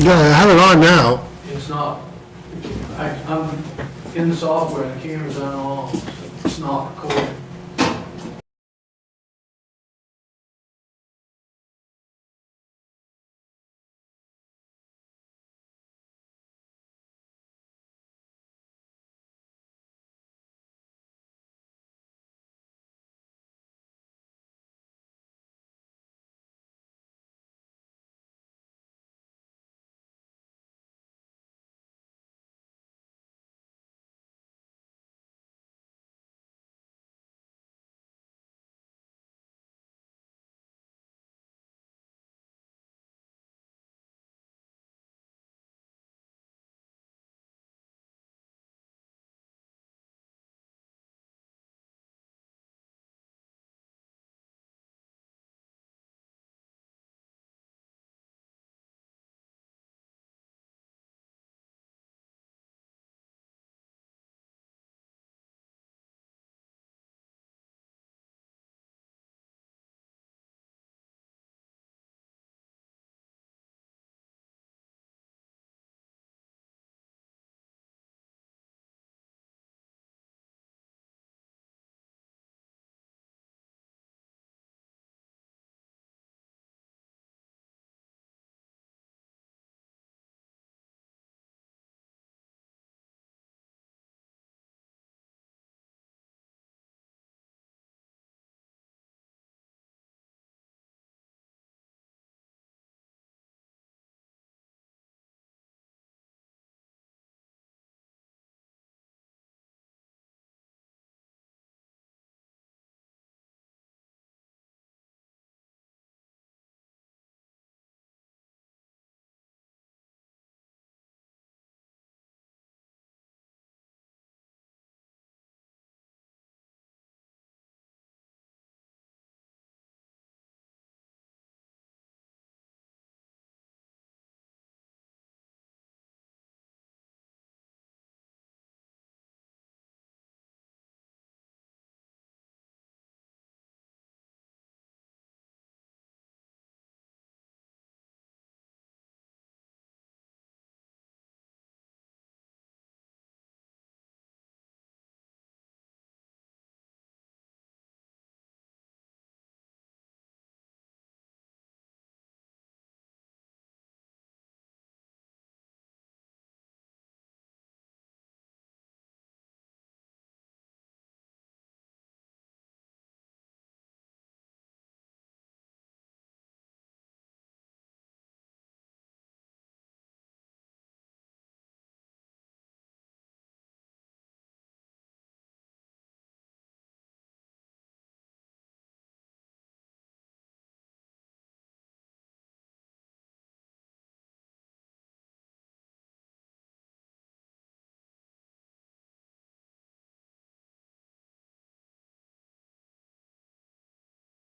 Yeah, I have it on now. It's not, I'm in the software, the camera's on, so it's not recording.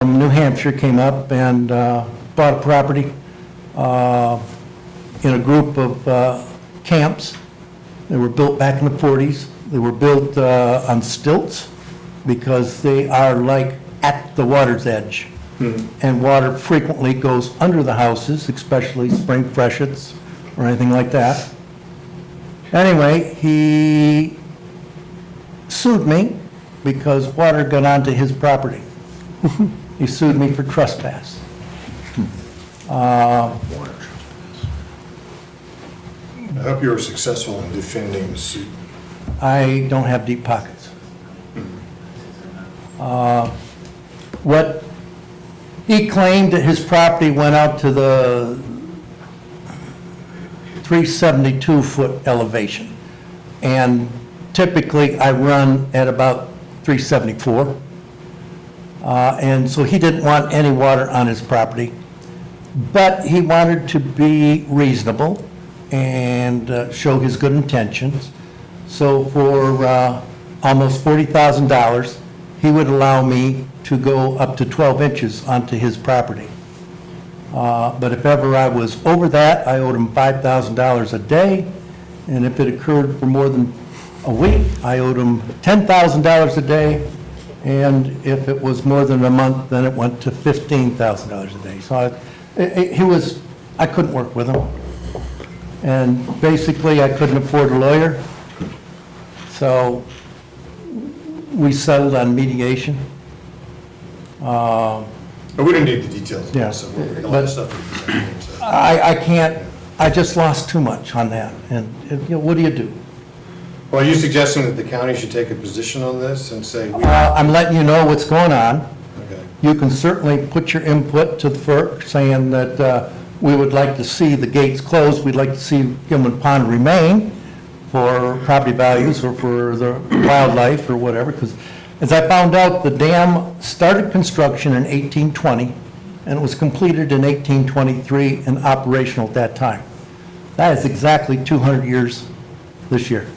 From New Hampshire came up and bought a property in a group of camps. They were built back in the 40s. They were built on stilts because they are like at the water's edge. And water frequently goes under the houses, especially spring freshets or anything like that. Anyway, he sued me because water got onto his property. He sued me for trespass. I hope you were successful in defending the suit. I don't have deep pockets. What he claimed that his property went out to the 372-foot elevation. And typically I run at about 374. And so he didn't want any water on his property. But he wanted to be reasonable and show his good intentions. So for almost $40,000, he would allow me to go up to 12 inches onto his property. But if ever I was over that, I owed him $5,000 a day. And if it occurred for more than a week, I owed him $10,000 a day. And if it was more than a month, then it went to $15,000 a day. So I couldn't work with him. And basically, I couldn't afford a lawyer, so we settled on mediation. But we don't need the details of Yeah, this, so we're but- a lot of stuff. we presented, so. I can't, I just lost too much on that, and, what do you do? Well, are you suggesting that the county should take a position on this and say, I'm letting you know what's going on. okay, You can certainly put your input to the FERC, saying that we would like to see the gates closed, we'd like to see Gilman Pond remain for property values or for the wildlife or whatever, because as I found out, the dam started construction in 1820, and it was completed in 1823 and operational at that time. That is exactly 200 years this year.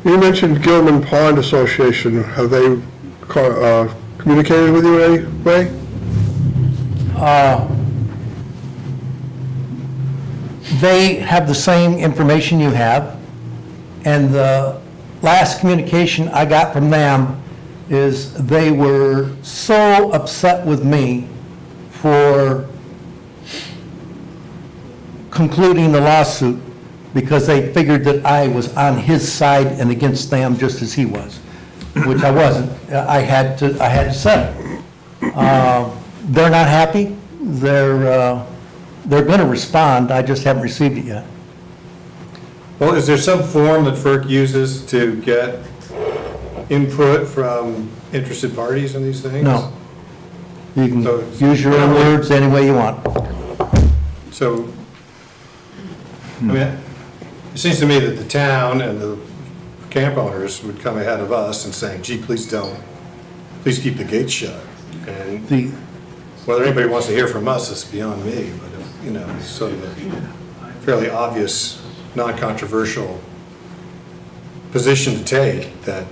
You mentioned Gilman Pond Association. Have they communicated with you in any way? They have the same information you have, and the last communication I got from them is they were so upset with me for concluding the lawsuit because they figured that I was on his side and against them just as he was, which I wasn't. I had to settle. They're not happy. They're going to respond. I just haven't received it yet. well, is there some form that FERC uses to get input from interested parties in these things? No. You can So it's- use your own words any way you want. So, I mean, it seems to me that the town and the camp owners would come ahead of us and saying, gee, please don't, please keep the gates shut. And The, whether anybody wants to hear from us is beyond me, but, it's sort of a fairly obvious, non-controversial position to take, that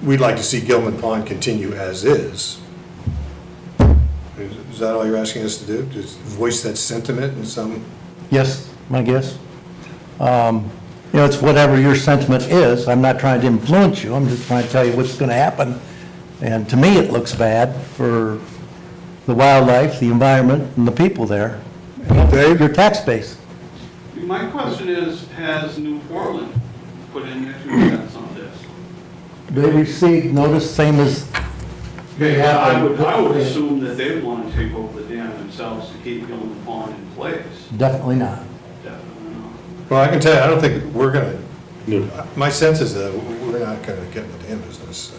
we'd like to see Gilman Pond continue as is. Is that all you're asking us to do? Just voice that sentiment in some, yes, my guess. It's whatever your sentiment is. I'm not trying to influence you. I'm just trying to tell you what's going to happen. And to me, it looks bad for the wildlife, the environment, and the people there. Dave? Your tax base. My question is, has New Portland put in their 2 cents on this? They received notice, same as they have. I would assume that they would want to take over the dam themselves to keep Gilman Pond in place. Definitely not. Definitely not. well, I can tell you, I don't think we're gonna, my sense is that we're not gonna get in the damn business.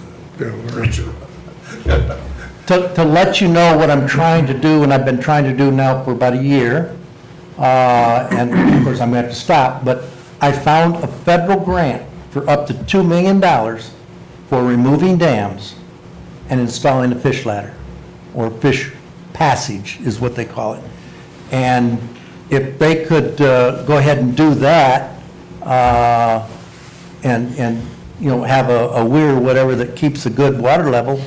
To let you know what I'm trying to do, and I've been trying to do now for about a year, and of course I'm going to have to stop, but I found a federal grant for up to $2 million for removing dams and installing a fish ladder, or fish passage is what they call it. And if they could go ahead and do that, and have a weir or whatever that keeps a good water level,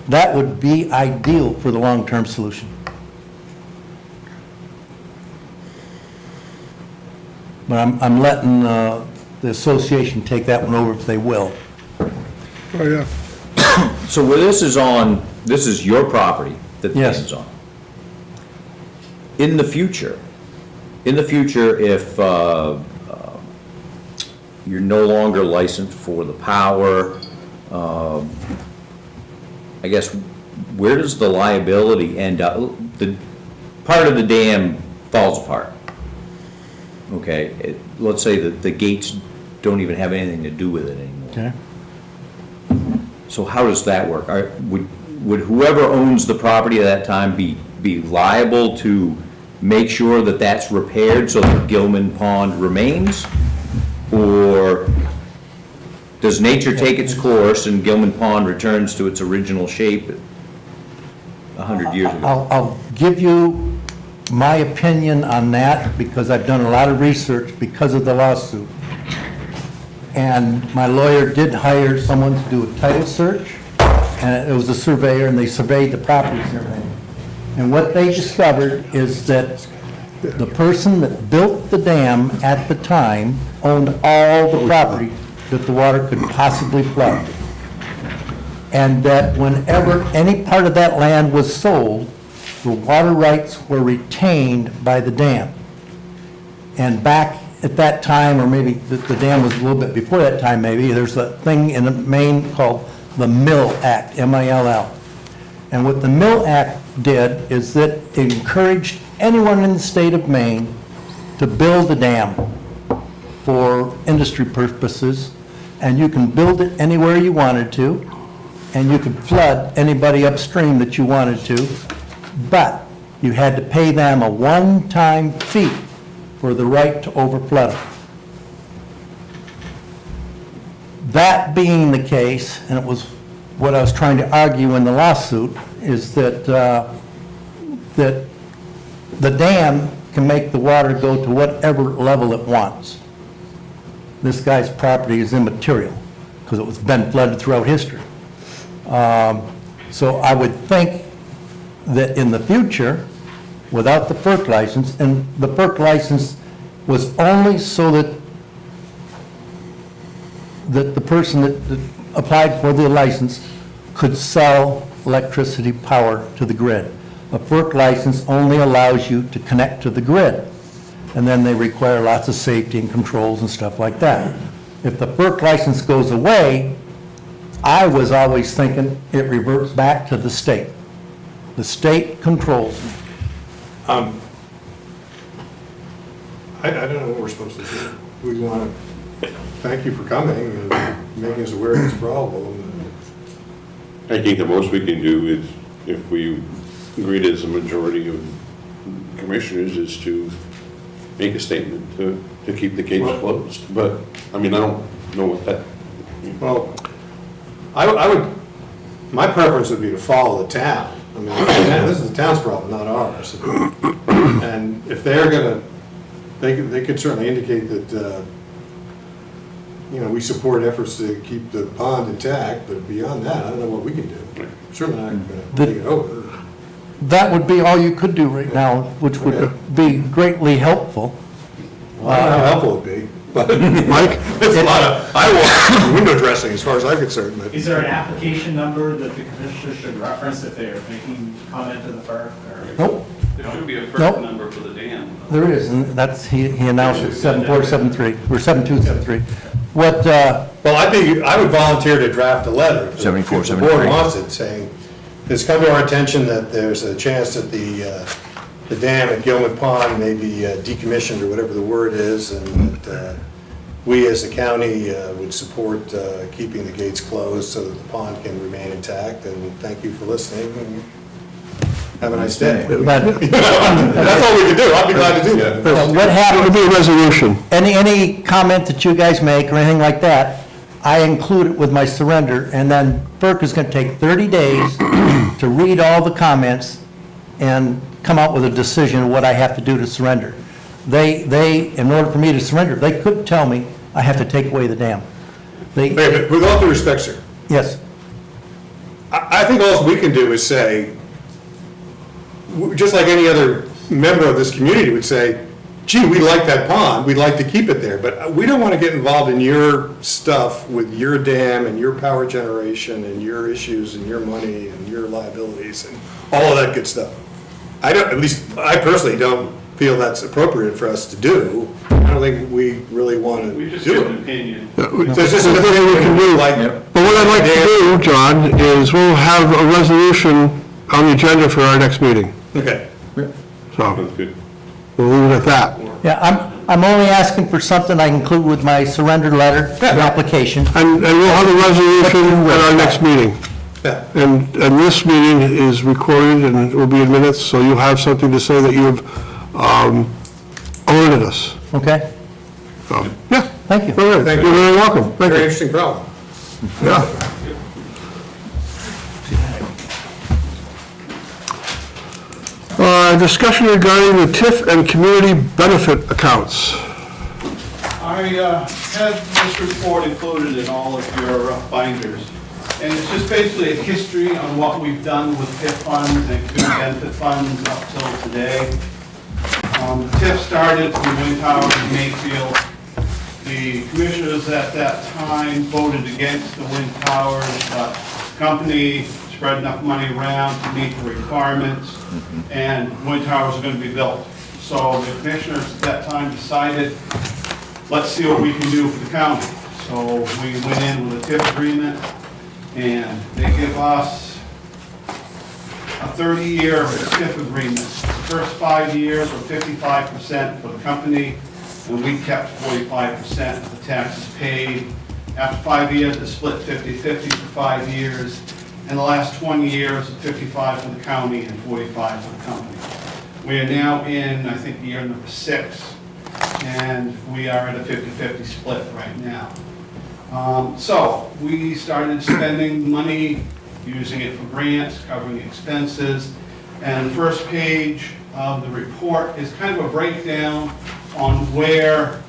that would be ideal for the long-term solution. But I'm letting the association take that one over if they will. Oh, yeah. So where this is on, this is your property that the Yes. dam is on. In the future, if you're no longer licensed for the power, I guess, where does the liability end up? The part of the dam falls apart. Okay, let's say that the gates don't even have anything to do with it anymore. Okay? So how does that work? Would whoever owns the property at that time be liable to make sure that that's repaired so that Gilman Pond remains? Or does nature take its course and Gilman Pond returns to its original shape 100 years ago? I'll give you my opinion on that because I've done a lot of research because of the lawsuit. And my lawyer did hire someone to do a title search, and it was a surveyor, and they surveyed the properties and everything. And what they discovered is that the person that built the dam at the time owned all the property that the water could possibly flood. And that whenever any part of that land was sold, the water rights were retained by the dam. And back at that time, or maybe the dam was a little bit before that time maybe, there's a thing in Maine called the Mill Act, M-I-L-L. And what the Mill Act did is that it encouraged anyone in the state of Maine to build a dam for industry purposes, and you can build it anywhere you wanted to, and you could flood anybody upstream that you wanted to, but you had to pay them a one-time fee for the right to overflood them. That being the case, and it was what I was trying to argue in the lawsuit, is that, that the dam can make the water go to whatever level it wants. This guy's property is immaterial, because it was been flooded throughout history. So I would think that in the future, without the FERC license, and the FERC license was only so that the person that applied for the license could sell electricity power to the grid. A FERC license only allows you to connect to the grid, and then they require lots of safety and controls and stuff like that. If the FERC license goes away, I was always thinking it reverts back to the state. The state controls me. I don't know what we're supposed to do. We want to thank you for coming and making us aware of this problem. I think the most we can do is, if we agreed as a majority of commissioners, is to make a statement to keep the gates closed. But, I mean, I don't know what that, Well, I would, my preference would be to follow the town. I mean, this is the town's problem, not ours. And if they're gonna, they could certainly indicate that, we support efforts to keep the pond intact, but beyond that, I don't know what we can do. Certainly not gonna take it over. That would be all you could do right now, which would be greatly helpful. I don't know how helpful it'd be, but Mike, it's a lot of eyewash window dressing as far as I'm concerned, but. Is there an application number that the commissioners should reference if they are making comment to the FERC? Or- Nope, There should be a Nope. FERC number for the dam. there is, and that's, he announced it, 7473, or 7273. What, Well, I would volunteer to draft a letter. if the- 74, If the board 73. wants it, saying, it's come to our attention that there's a chance that the dam at Gilman Pond may be decommissioned, or whatever the word is, and that we as the county would support keeping the gates closed so that the pond can remain intact, and thank you for listening, and have a nice day. but That's all we can do, I'll be glad to do that. what It would happens, be a resolution. any comment that you guys make or anything like that, I include it with my surrender, and then FERC is gonna take 30 days to read all the comments and come out with a decision of what I have to do to surrender. They, in order for me to surrender, they could tell me I have to take away the dam. They, Wait, but with all due respect, sir, yes, I think all we can do is say, just like any other member of this community would say, gee, we like that pond, we'd like to keep it there, but we don't want to get involved in your stuff with your dam and your power generation and your issues and your money and your liabilities and all of that good stuff. I don't, at least I personally don't feel that's appropriate for us to do. I don't think we really want to We just do give an it. opinion. So it's just another thing we can do, like. But what I'd like to do, John, is we'll have a resolution on the agenda for our next meeting. Okay. So sounds good. we'll leave it at that. yeah, I'm only asking for something I include with my surrender letter, the application. And we'll have a resolution at our next meeting. Yeah. And this meeting is recorded and it will be in minutes, so you'll have something to say that you've alerted us. Okay, So, yeah. thank you. All right, Thank you're you. very welcome. Thank Very you. interesting problem. Yeah. Discussion regarding the TIF and community benefit accounts. I had this report included in all of your binders, and it's just basically a history on what we've done with TIF funds and community benefit funds up till today. TIF started from wind towers in Mayfield. The commissioners at that time voted against the wind towers, but the company spread enough money around to meet the requirements, and wind towers are going to be built. So the commissioners at that time decided, let's see what we can do for the county. So we went in with a TIF agreement, and they give us a 30-year TIF agreement. The first 5 years were 55% for the company, and we kept 45% of the taxes paid. After 5 years, it split 50-50 for 5 years. And the last 20 years, 55 for the county and 45 for the company. We are now in, I think, year number 6, and we are at a 50-50 split right now. So we started spending money, using it for grants, covering expenses, and the first page of the report is kind of a breakdown on where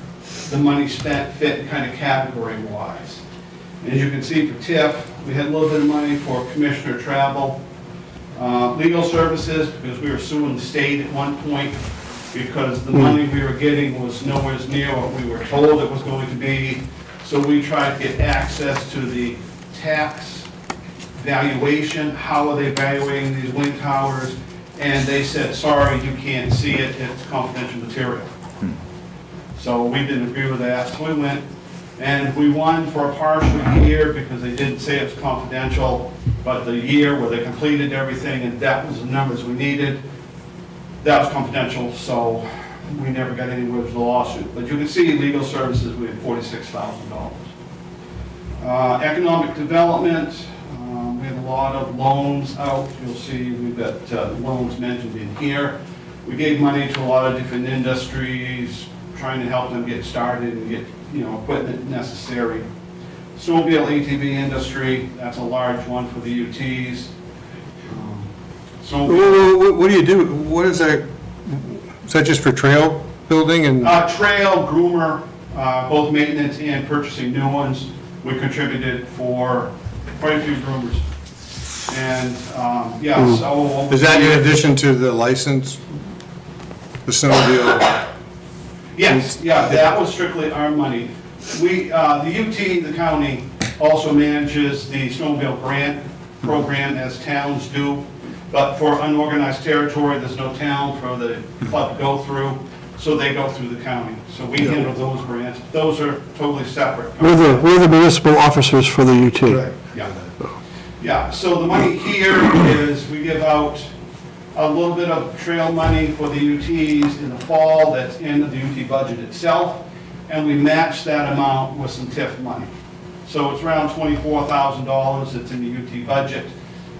the money spent fit kind of category-wise. As you can see for TIF, we had a little bit of money for commissioner travel, legal services, because we were suing the state at one point, because the money we were getting was nowhere near what we were told it was going to be. So we tried to get access to the tax valuation, how are they evaluating these wind towers, and they said, sorry, you can't see it, it's confidential material. So we didn't agree with that, so we went, and we won for a partial year because they didn't say it was confidential, but the year where they completed everything and that was the numbers we needed, that was confidential, so we never got anywhere with the lawsuit. But you can see legal services, we had $46,000. Economic development, we have a lot of loans out. You'll see we've got loans mentioned in here. We gave money to a lot of different industries, trying to help them get started and get, equipment necessary. Snowmobile ATV industry, that's a large one for the UTs. What do you do? What is that? Is that just for trail building and? Trail, groomer, both maintenance and purchasing new ones. We contributed for quite a few groomers. And, so. Is that in addition to the license, the snowmobile? Yes, yeah, that was strictly our money. We, the UT, the county, also manages the snowmobile grant program as towns do. But for unorganized territory, there's no town for the club to go through, so they go through the county. So we handle those grants. Those are totally separate. We're the municipal officers for the UT. Yeah. Yeah, so the money here is, we give out a little bit of trail money for the UTs in the fall, that's in the UT budget itself, and we match that amount with some TIF money. So it's around $24,000 that's in the UT budget,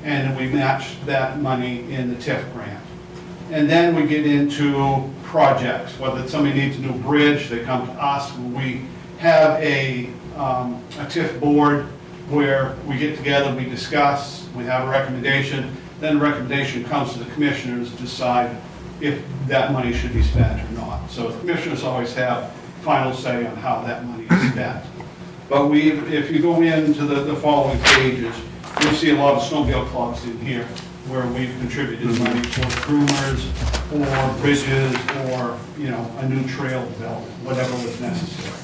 and we match that money in the TIF grant. And then we get into projects, whether somebody needs a new bridge, they come to us. We have a TIF board where we get together, we discuss, we have a recommendation, then a recommendation comes to the commissioners to decide if that money should be spent or not. So the commissioners always have final say on how that money is spent. But if you go into the following pages, you'll see a lot of snowmobile clubs in here where we've contributed money for groomers or bridges or, a new trail development, whatever was necessary.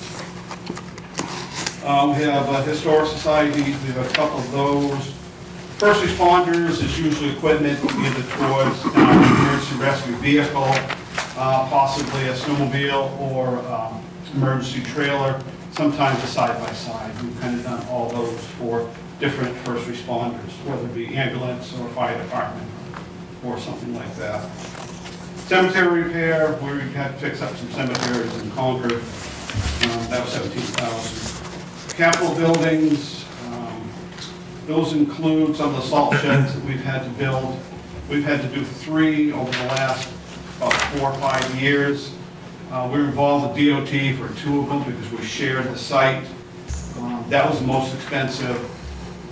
We have a historic society, we have a couple of those. First responders is usually equipment either towards an emergency rescue vehicle, possibly a snowmobile or emergency trailer, sometimes a side-by-side. We've kind of done all those for different first responders, whether it be ambulance or fire department or something like that. Cemetery repair, where we had to fix up some cemeteries in Concord, that was $17,000. Capital buildings, those include some of the salt sheds that we've had to build. We've had to do 3 over the last about 4 or 5 years. We were involved with DOT for 2 of them because we shared the site. That was the most expensive.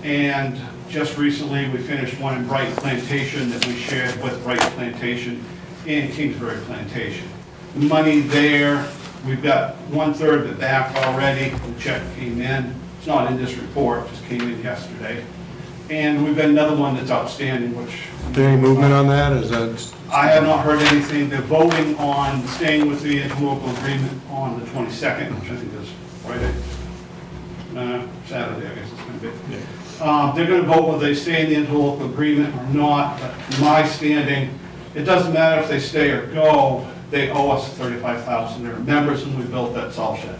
And just recently, we finished one in Bright Plantation that we shared with Bright Plantation and Kingsbury Plantation. The money there, we've got 1/3 of it back already. The check came in. It's not in this report, it just came in yesterday. And we've got another one that's outstanding, which... Is there any movement on that? Is that? I have not heard anything. They're voting on staying with the interlocal agreement on the 22nd, which I think is Friday. Saturday, I guess it's going to be. They're gonna vote whether they stay in the interlocal agreement or not, but from my standing, it doesn't matter if they stay or go, they owe us $35,000. They're members and we built that salt shed.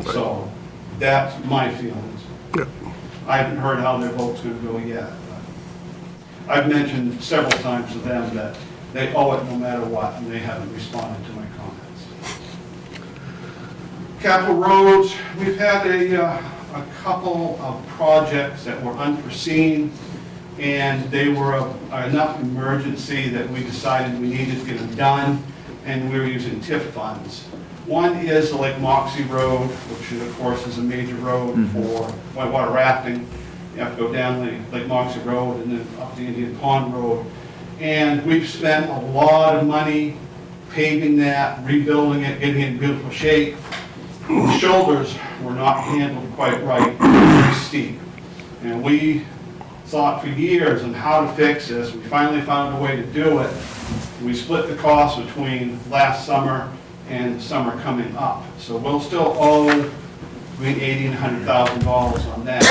So that's my feelings. Yeah. I haven't heard how their vote's gonna go yet. But I've mentioned several times to them that they owe it no matter what, and they haven't responded to my comments. Capital roads, we've had a couple of projects that were unforeseen, and they were enough emergency that we decided we needed to get them done, and we were using TIF funds. One is the Lake Moxie Road, which of course is a major road for whitewater rafting. You have to go down Lake Moxie Road and then up the Indian Pond Road. And we've spent a lot of money paving that, rebuilding it, getting it in beautiful shape. The shoulders were not handled quite right, very steep. And we thought for years on how to fix this. We finally found a way to do it. We split the cost between last summer and the summer coming up. So we'll still owe between $80,000 and $100,000 on that.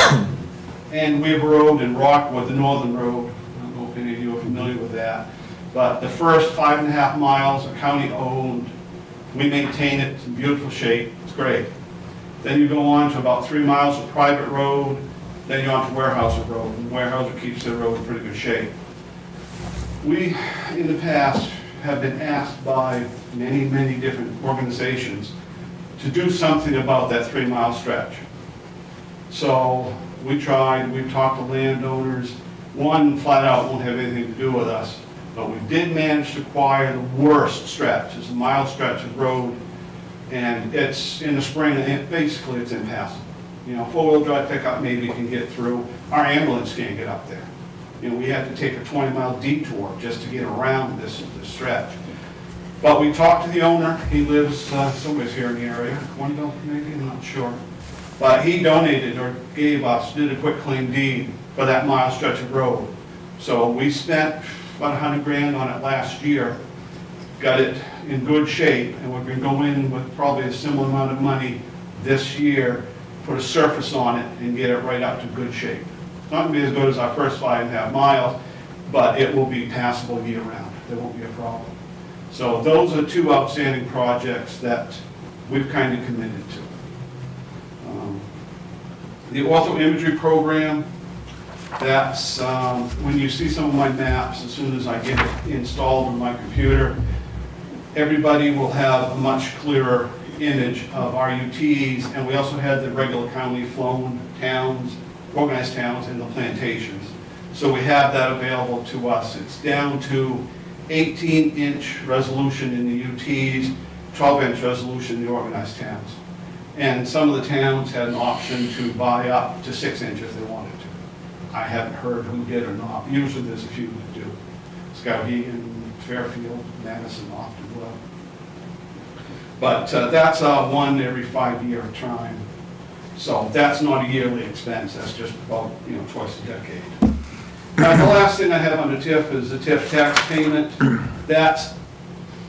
And we have a road in Rockwood, the northern road. I don't know if any of you are familiar with that. But the first 5.5 miles are county owned. We maintain it, it's in beautiful shape, it's great. Then you go on to about 3 miles of private road, then you're on to Warehouser Road, and Warehouser keeps their road in pretty good shape. We, in the past, have been asked by many, many different organizations to do something about that 3-mile stretch. So we tried, we've talked to landowners. One flat out won't have anything to do with us, but we did manage to acquire the worst stretch. It's a mile stretch of road, and it's in the spring, and basically it's impassable. You know, 4-wheel drive pickup maybe can get through. Our ambulance can't get up there. You know, we had to take a 20-mile detour just to get around this stretch. But we talked to the owner. He lives somewhere here in the area, Cornville maybe, I'm not sure. But he donated or gave us, did a quick claim deed for that mile stretch of road. So we spent about $100,000 on it last year, got it in good shape, and we're going to go in with probably a similar amount of money this year, put a surface on it, and get it right up to good shape. It's not going to be as good as our first 5.5 miles, but it will be passable year-round. There won't be a problem. So those are 2 outstanding projects that we've kind of committed to. The ortho imagery program, that's when you see some of my maps, as soon as I get it installed on my computer, everybody will have a much clearer image of our UTs, and we also had the regular county flown towns, organized towns, and the plantations. So we have that available to us. It's down to 18-inch resolution in the UTs, 12-inch resolution in the organized towns. And some of the towns had an option to buy up to 6-inch if they wanted to. I haven't heard who did or not. Usually there's a few that do. Skowhegan, Fairfield, Madison, often will. But that's one every 5-year time. So that's not a yearly expense. That's just about, you know, twice a decade. Now, the last thing I have under TIF is the TIF tax payment. That's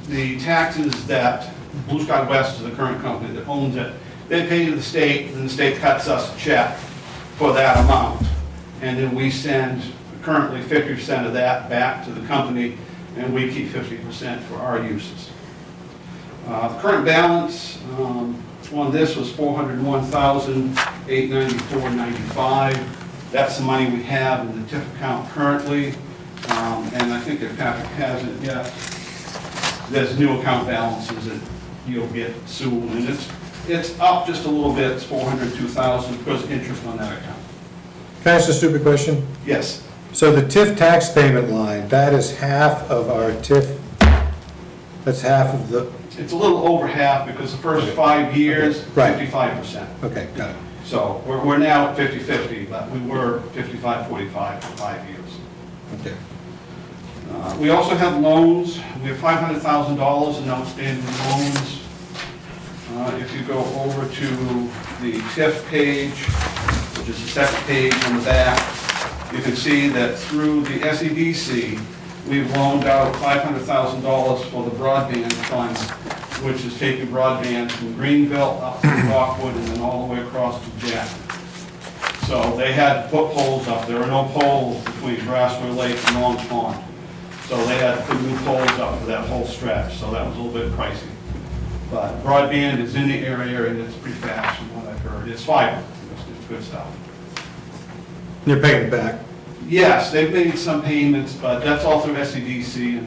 the taxes that Blue Sky West is the current company that owns it. They pay to the state, and the state cuts us a check for that amount. And then we send currently 50% of that back to the company, and we keep 50% for our uses. The current balance on this was $401,894.95. That's the money we have in the TIF account currently, and I think if Patrick hasn't yet, there's new account balances that you'll get soon, and it's up just a little bit. It's $402,000 because interest on that account. Can I ask a stupid question? Yes. So the TIF tax payment line, that is half of our TIF, that's half of the, It's a little over half because the first 5 years, Right. 55%. okay, got it. So we're now at 50-50, but we were 55-45 for 5 years. Okay. We also have loans. We have $500,000 in outstanding loans. If you go over to the TIF page, which is the second page on the back, you can see that through the SEDC, we've loaned out $500,000 for the broadband fund, which is taking broadband from Greenville up to Rockwood and then all the way across to Jackson. So they had to put poles up. There were no poles between Grassway Lake and Long Pond. So they had to put new poles up for that whole stretch, so that was a little bit pricey. But broadband is in the area and it's pretty fast from what I've heard. It's fiber, it's good stuff. They're paying it back. Yes, they've made some payments, but that's all through SEDC, and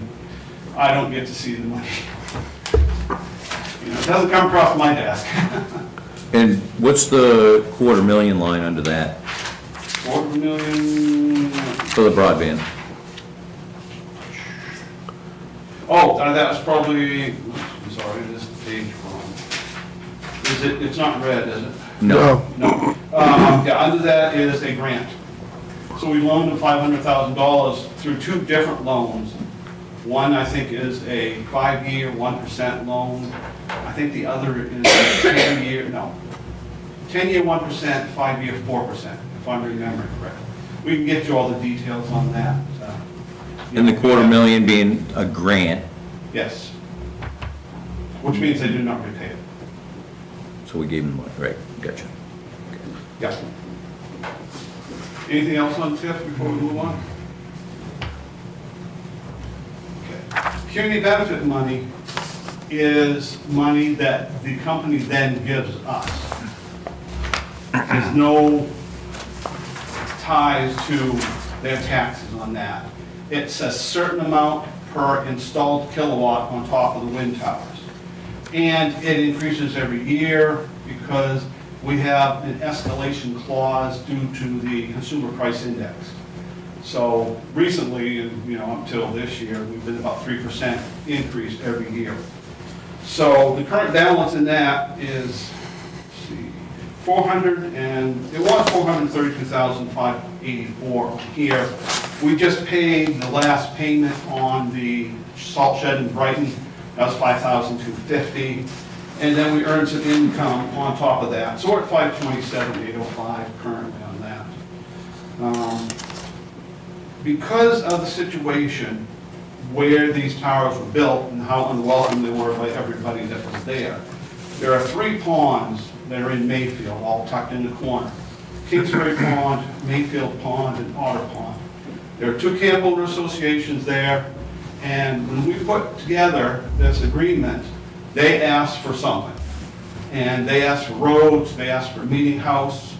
I don't get to see the money. You know, it doesn't come across my desk. And what's the 250,000 line under that $250,000. for the broadband? Oh, that was probably, I'm sorry, this is the page wrong. Is it, it's not red, is it? No. No. Yeah, under that is a grant. So we loaned them $500,000 through two different loans. One, I think, is a 5-year, 1% loan. I think the other is a 10-year, 10-year, 1%, 5-year, 4%, if I'm remembering correctly. We can get you all the details on that. And the 250,000 being a grant, Yes. Which means they do not repay it. so we gave them money, right, gotcha. Yeah. Anything else on TIF before we move on? Okay. Community benefit money is money that the company then gives us. There's no ties to their taxes on that. It's a certain amount per installed kilowatt on top of the wind towers. And it increases every year because we have an escalation clause due to the consumer price index. So recently, until this year, we've been about 3% increase every year. So the current balance in that is, it was 432,584 here. We just paid the last payment on the salt shed in Brighton. That was 5,250. And then we earned some income on top of that. So we're at 527,805 currently on that. Because of the situation where these towers were built and how unwelcome they were by everybody that was there, there are 3 ponds that are in Mayfield, all tucked in the corner. Kingsbury Pond, Mayfield Pond, and Otter Pond. There are 2 camp owner associations there, and when we put together this agreement, they asked for something. And they asked for roads, they asked for a meeting house,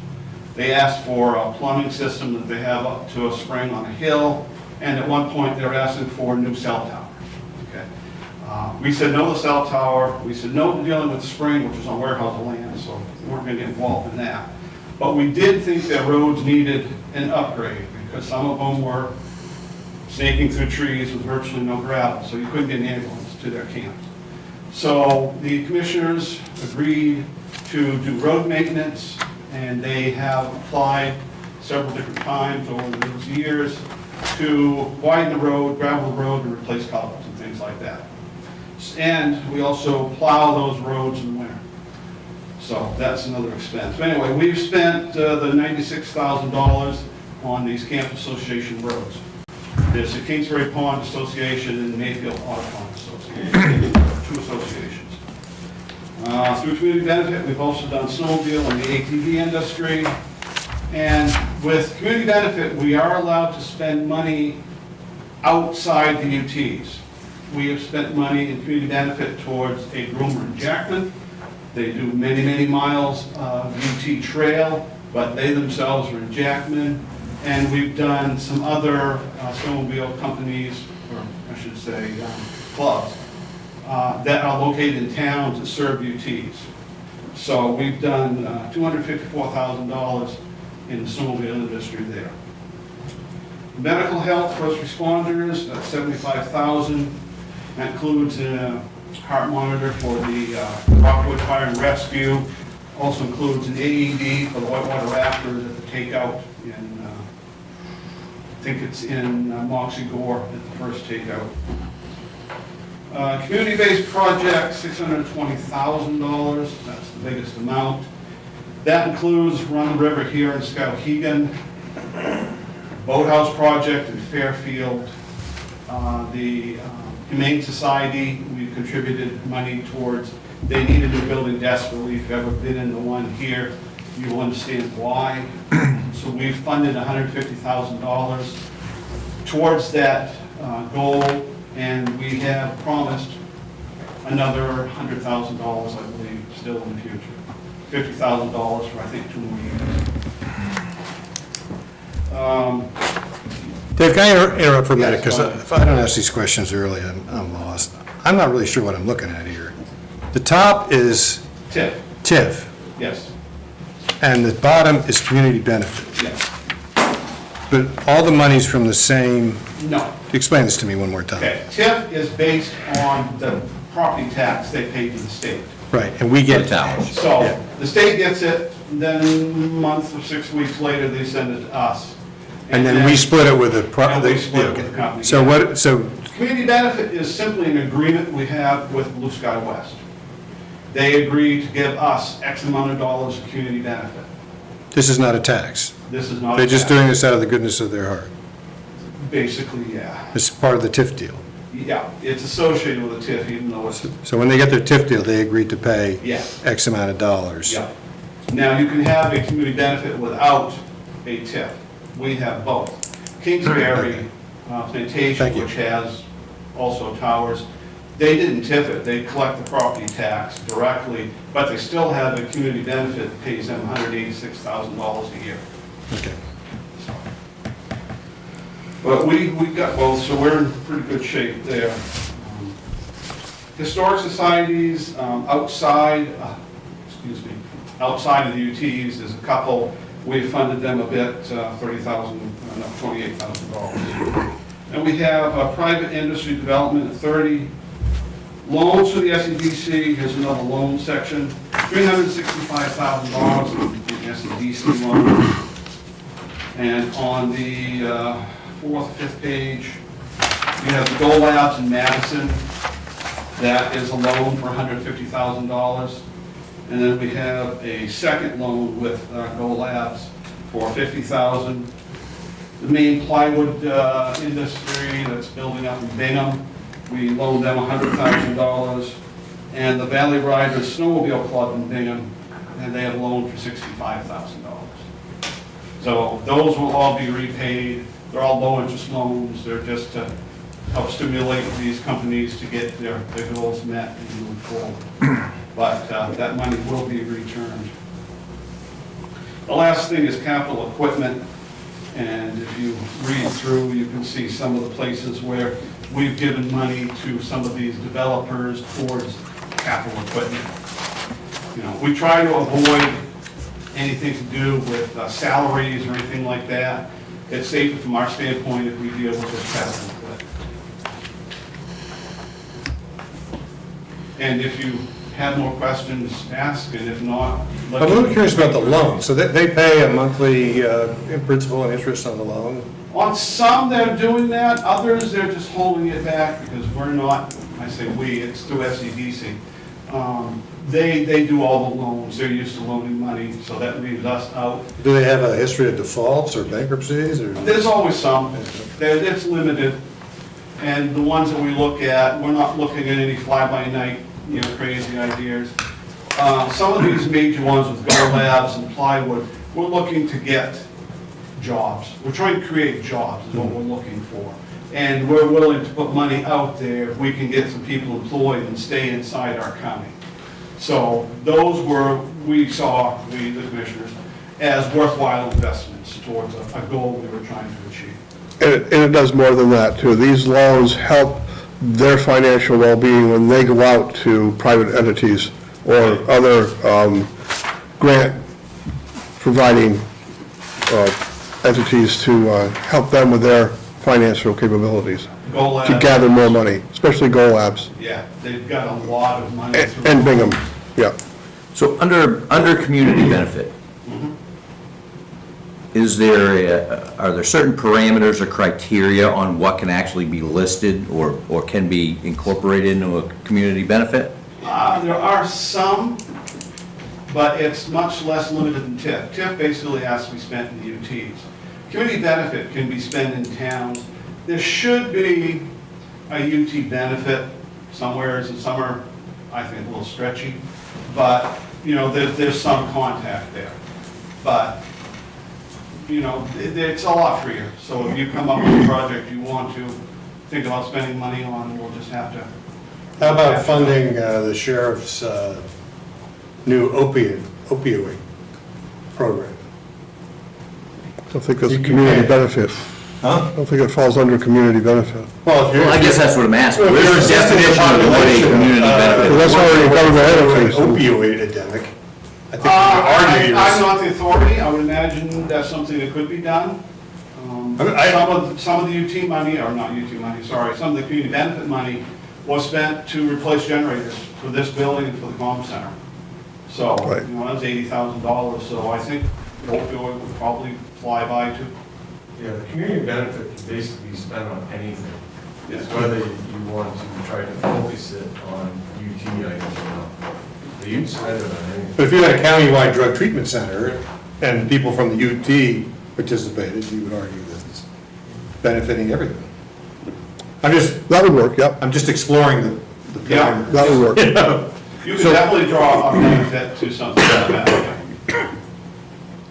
they asked for a plumbing system that they have up to a spring on a hill, and at one point they were asking for a new cell tower. Okay. We said no to the cell tower, we said no to dealing with the spring, which was on warehouse land, so we weren't going to get involved in that. But we did think that roads needed an upgrade, because some of them were snaking through trees with virtually no gravel, so you couldn't get an ambulance to their camps. So the commissioners agreed to do road maintenance, and they have applied several different times over those years to widen the road, gravel the road, and replace culverts and things like that. And we also plow those roads in the winter. So that's another expense. But anyway, we've spent the $96,000 on these camp association roads. There's the Kingsbury Pond Association and the Mayfield Otter Pond Association, 2 associations. Through community benefit, we've also done snowmobile in the ATV industry. And with community benefit, we are allowed to spend money outside the UTs. We have spent money in community benefit towards a groomer in Jackman. They do many, many miles of UT trail, but they themselves are in Jackman. And we've done some other snowmobile companies, or I should say clubs, that are located in towns that serve UTs. So we've done $254,000 in the snowmobile industry there. Medical health, first responders, that's $75,000. That includes a heart monitor for the Rockwood Fire and Rescue. Also includes an AED for the Whitewater Raptors at the takeout in, I think it's in Moxie Gore at the first takeout. Community-based project, $620,000. That's the biggest amount. That includes Run the River here in Skowhegan, Boathouse project in Fairfield, the Humane Society, we've contributed money towards. They need a new building desperately. If you've ever been in the one here, you will understand why. So we've funded $150,000 towards that goal, and we have promised another $100,000, I believe, still in the future. $50,000 for, I think, 2 more years. Dave, can I interrupt for a minute? Yes, Because go ahead. if I don't ask these questions early, I'm lost. I'm not really sure what I'm looking at here. The top is TIF, TIF, yes, and the bottom is community benefit. yes. But all the money's from the same, No. explain this to me one more time. Okay, TIF is based on the property tax they pay to the state. Right, and we get The towns. So Yeah. the state gets it, then a month or 6 weeks later, they send it to us. And then we split it with the. And we split it with the company, So yeah. what, so, Community benefit is simply an agreement we have with Blue Sky West. They agree to give us X amount of dollars of community benefit. this is not a tax. This is not. They're a just tax. doing this out of the goodness of their heart. Basically, yeah. It's part of the TIF deal. Yeah, it's associated with a TIF, even though it's, So when they get their TIF deal, they agreed to pay yeah, X amount of dollars. yeah. Now, you can have a community benefit without a TIF. We have both. Kingsbury Thank Plantation, you. which has also towers, they didn't TIF it, they collect the property tax directly, but they still have a community benefit that pays them $186,000 a year. Okay. But we got both, so we're in pretty good shape there. Historic societies, outside of the UTs, there's a couple, we funded them a bit, $28,000. And we have private industry development at 30. Loans to the SEDC, here's another loan section, $365,000 in SEDC loans. And on the 4th, 5th page, we have the Go Labs in Madison. That is a loan for $150,000. And then we have a second loan with Go Labs for $50,000. The Maine plywood industry that's building up in Bingham, we loaned them $100,000. And the Valley Riders Snowmobile Club in Bingham, and they have loaned for $65,000. So those will all be repaid. They're all low-interest loans. They're just to help stimulate these companies to get their goals met and move forward. But that money will be returned. The last thing is capital equipment. And if you read through, you can see some of the places where we've given money to some of these developers towards capital equipment. You know, we try to avoid anything to do with salaries or anything like that. It's safer from our standpoint if we deal with just capital equipment. And if you have more questions, ask, and if not, I'm a little curious about the loan. So they pay a monthly principal and interest on the loan? On some, they're doing that. Others, they're just holding it back because we're not, I say we, it's through SEDC. They do all the loans. They're used to loaning money, so that leaves us out. Do they have a history of defaults or bankruptcies or? There's always some. It's limited. And the ones that we look at, we're not looking at any fly-by-night, crazy ideas. Some of these major ones with Go Labs and plywood, we're looking to get jobs. We're trying to create jobs is what we're looking for. And we're willing to put money out there if we can get some people employed and stay inside our county. So those we the commissioners, as worthwhile investments towards a goal we were trying to achieve. And it does more than that, too. These loans help their financial well-being when they go out to private entities or other grant-providing entities to help them with their financial capabilities, Go Labs. to gather more money, especially Go Labs Yeah, they've got a lot of money. through- and Bingham, yeah. So under community benefit, are there certain parameters or criteria on what can actually be listed or can be incorporated into a community benefit? There are some, but it's much less limited than TIF. TIF basically has to be spent in the UTs. Community benefit can be spent in towns. There should be a UT benefit somewhere, and some are, I think, a little stretchy, but, there's some contact there. But you know, it's a lot freer. So if you come up with a project you want to think about spending money on, we'll just have to. How about funding the sheriff's new opioid program? I don't think that's a community benefit. Huh? I don't think it falls under community benefit. Well, if you're. Well, I guess that's what I'm asking. Well, if Where's you're the assisting the definition of what a population, community benefit? That's already government entities. Opioid epidemic. I think you could argue I'm not the authority. I would imagine that's something that could be done. Some of the UT money, or not UT money, sorry, some of the community benefit money was spent to replace generators for this building and for the comm center. So, Right. you know, that was $80,000, so I think the opioid would probably fly by too. Yeah, the community benefit can basically be spent on anything. It's whether you want to try to focus it on UT items or not. But you can spend it on anything. But if you had a countywide drug treatment center and people from the UT participated, you would argue that it's benefiting everything. That would work, yep, I'm just exploring the Yeah. parameters. that would work. You could definitely draw a benefit to something like that.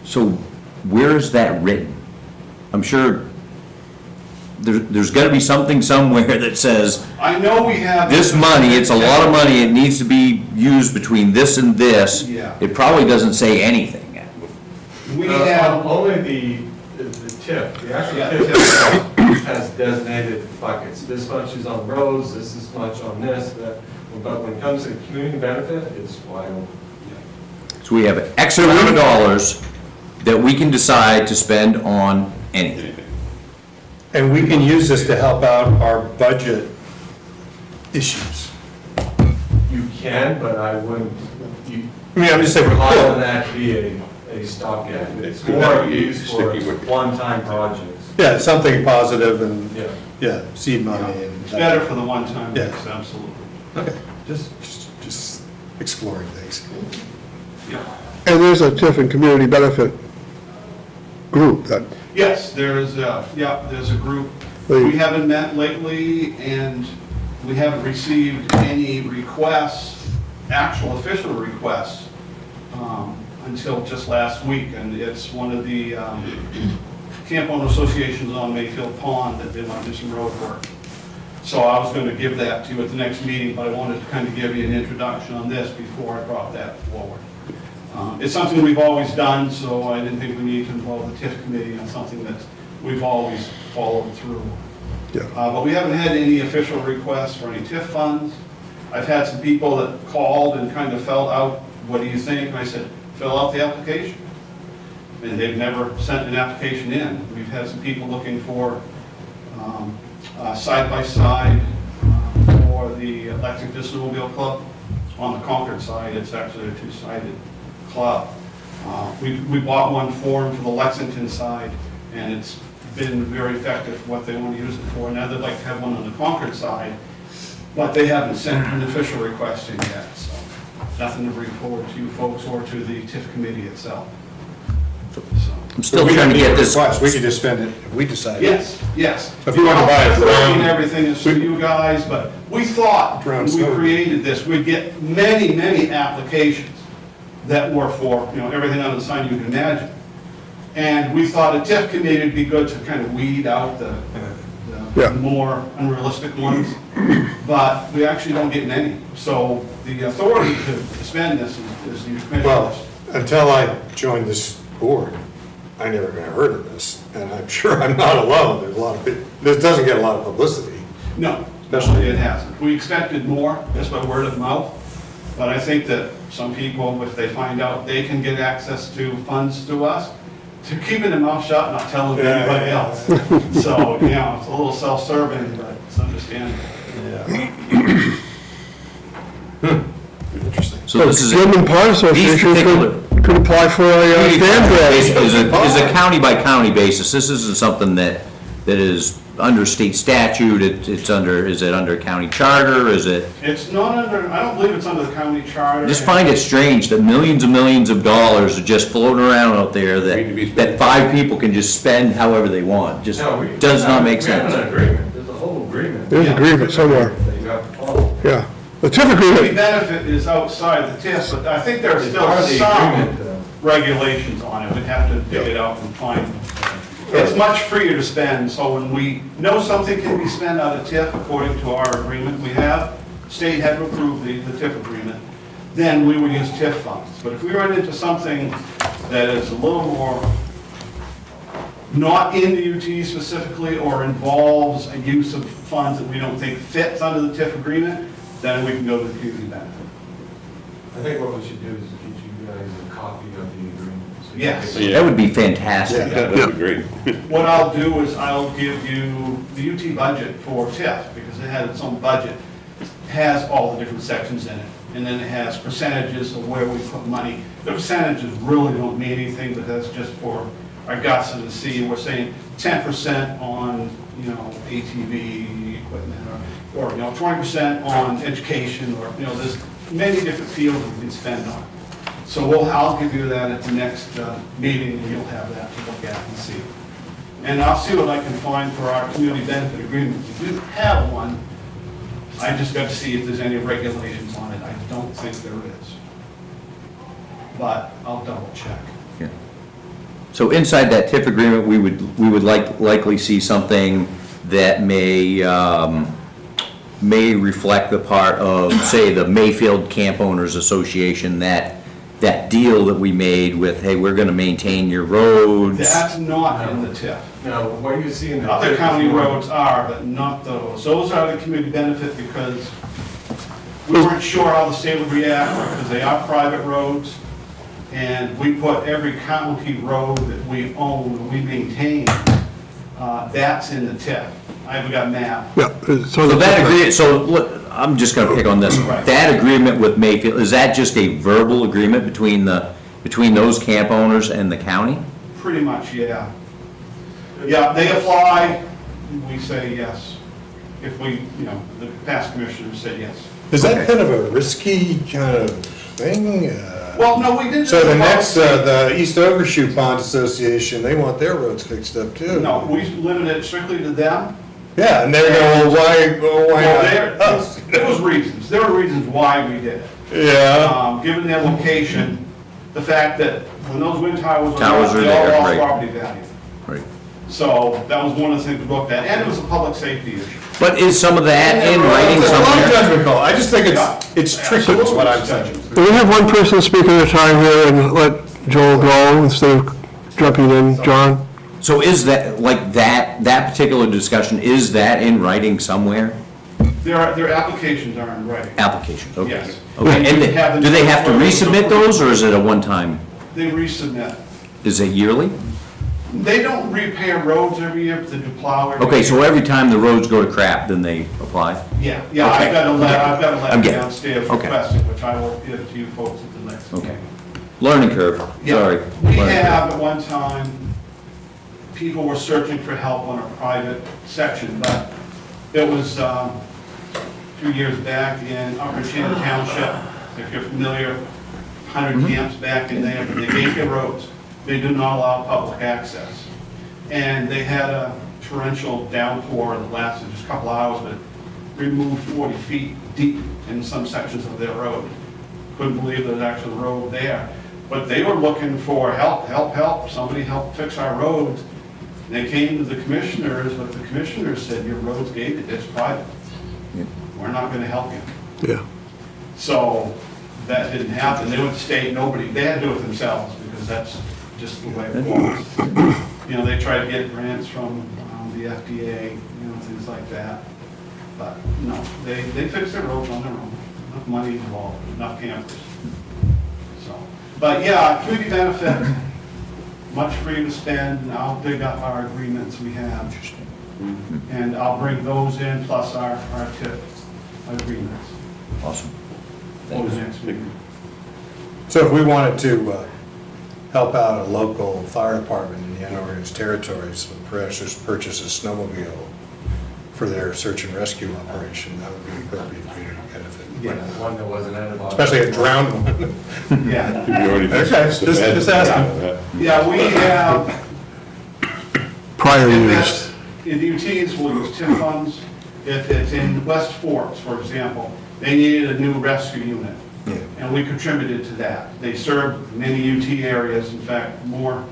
So where is that written? I'm sure there's got to be something somewhere that says, I know we have. this money, it's a lot of money, it needs to be used between this and this. Yeah. It probably doesn't say anything. We have, Only the tip, the actual Yeah, tip has designated buckets. This much is on roads, this is much on this, that. But when it comes to community benefit, it's wide open. So we have X amount of dollars that we can decide to spend on anything. And we can use this to help out our budget issues. You can, but I wouldn't, you I mean, I'm just saying, rely on well, that to be a stopgap. It's Could more that be used for sticky with- one-time projects. yeah, it's something positive and, Yeah, yeah, seed money and. it's better for the one-time, Yeah. yes, absolutely. Okay, just exploring things. And there's a TIF and community benefit group that, Yes, there's a group. We haven't met lately, and we haven't received any requests, actual official requests, until just last week, and it's one of the camp owner associations on Mayfield Pond that they want to do some road work. So I was going to give that to you at the next meeting, but I wanted to kind of give you an introduction on this before I brought that forward. It's something we've always done, so I didn't think we need to involve the TIF committee on something that we've always followed through. yeah, But we haven't had any official requests for any TIF funds. I've had some people that called and kind of filled out, what do you think? And I said, fill out the application. And they've never sent an application in. We've had some people looking for side-by-side for the Lexington Snowmobile Club. On the Concord side, it's actually a two-sided club. We bought one for them for the Lexington side, and it's been very effective for what they want to use it for. Now they'd like to have one on the Concord side, but they haven't sent an official request in yet, so nothing to bring forward to you folks or to the TIF committee itself. So, I'm still trying to get this. We could just spend it if we decide. yes, yes. If you want to buy a drone. Everything is for you guys, but we thought when we created this, we'd get many, many applications that were for, you know, everything under the sun you can imagine. And we thought a TIF committee would be good to kind of weed out the Yeah. more unrealistic ones, but we actually don't get many. So the authority to spend this is the Well, commissioners. until I joined this board, I never even heard of this, and I'm sure I'm not alone. There's a lot of, this doesn't get a lot of publicity. No, especially it hasn't. We expected more, just by word of mouth, but I think that some people, if they find out they can get access to funds through us, they're keeping their mouth shut, not telling anybody else. So, you know, it's a little self-serving, but it's understandable. Interesting. So this is. Gilman Pond Association could apply for a dam grant. Is a county by county basis. This isn't something that is under state statute. It's under, is it under county charter? Is it? It's not under, I don't believe it's under the county charter. I just find it strange that millions and millions of dollars are just floating around out there that 5 people can just spend however they want. Just No, does not make We have sense. an agreement, there's a whole agreement. There's an agreement somewhere, That you have to follow. yeah. The TIF The agreement, benefit is outside the TIF, but I think there's It's still part of the some agreement, though. regulations on it. We'd have to dig it out and find them. It's much freer to spend, so when we know something can be spent out of TIF according to our agreement we have, state had to approve the TIF agreement, then we would use TIF funds. But if we run into something that is a little more not in the UT specifically or involves a use of funds that we don't think fits under the TIF agreement, then we can go to the community benefit. I think what we should do is get you guys a copy of the agreement. so you Yes. can- That would be fantastic. Yeah, that'd be great. What I'll do is I'll give you the UT budget for TIF, because it has its own budget, has all the different sections in it, and then it has percentages of where we put money. The percentages really don't mean anything, but that's just for our guts to see. We're saying 10% on, ATV equipment, or 20% on education, or, there's many different fields we can spend on. So I'll give you that at the next meeting, and you'll have that to look at and see. And I'll see what I can find for our community benefit agreement. We do have one. I just got to see if there's any regulations on it. I don't think there is. But I'll double check. Yeah. So inside that TIF agreement, we would likely see something that may reflect the part of, say, the Mayfield Camp Owners Association, that deal that we made with, hey, we're gonna maintain your roads. That's not in the TIF. Now, what you see in the. Other TIF county is more- roads are, but not those. Those are the community benefit because we weren't sure how the state would react because they are private roads. And we put every county road that we own, we maintain, that's in the TIF. I've got map. Yeah. So that agreement, so look, I'm just gonna pick on this. Right. That agreement with Mayfield, is that just a verbal agreement between those camp owners and the county? Pretty much, yeah. Yeah, they apply, we say yes. If we, the past commissioners said yes. Is that kind of a risky kind of thing? Well, no, we did. So the next, the East Overshoe Pond Association, they want their roads fixed up too. No, we limit it strictly to them. Yeah, and they're going, why Well, not us? there was reasons. There were reasons why we did it. Yeah. Given their location, the fact that when those wind towers were Towers up, are they all there, lost right. property value. Right. So that was one of the things we looked at, and it was a public safety issue. But is some of that in writing It's a long somewhere? judgment call. I just think it's tricky, is what I'm saying. Do we have one person speaking at a time here and let Joel go instead of jumping in, John? So is that, like, that particular discussion, is that in writing somewhere? Their applications are in writing. Applications, okay. Yes. Okay, and do they have to resubmit those, or is it a one-time, They resubmit. is it yearly? They don't repair roads every year, but they do plow every year. Okay, so every time the roads go to crap, then they apply? Yeah, Okay. I've got a I'm letter getting it. downstairs Okay. requesting, which I will give to you folks at the next Okay. meeting. Learning curve, Yeah. sorry. We Learning curve. have, at one time, people were searching for help on a private section, but it was a few years back in Upper Chin Township, if you're familiar, 100 camps back in there, they gave their roads. They do not allow public access. And they had a torrential downpour that lasted just a couple hours, but removed 40 feet deep in some sections of their road. Couldn't believe there was actually a road there. But they were looking for help. Somebody help fix our roads. And they came to the commissioners, but the commissioners said, your road's gated, it's private. We're not gonna help you. Yeah. So that didn't happen. They went to state, they had to do it themselves because that's just the way it was. They tried to get grants from the FDA, things like that. But no, they fixed their roads on their own. Enough money involved, enough campers. So, but yeah, community benefit, much free to spend. And I'll dig up our agreements we have. And I'll bring those in plus our TIP agreements. Awesome. For the next meeting. So if we wanted to help out a local fire department in the unorganized territories, purchase a snowmobile for their search and rescue operation, that would be appropriate community benefit. Yeah. One that wasn't at a bottom. Especially a drowned one. Yeah. You already Okay, discussed the just bed. asking. Yeah, we have, Prior if use. that's, in UTs, we'll use TIF funds. If it's in West Forks, for example, they needed a new rescue unit. And we contributed to that. They served many UT areas, in fact, more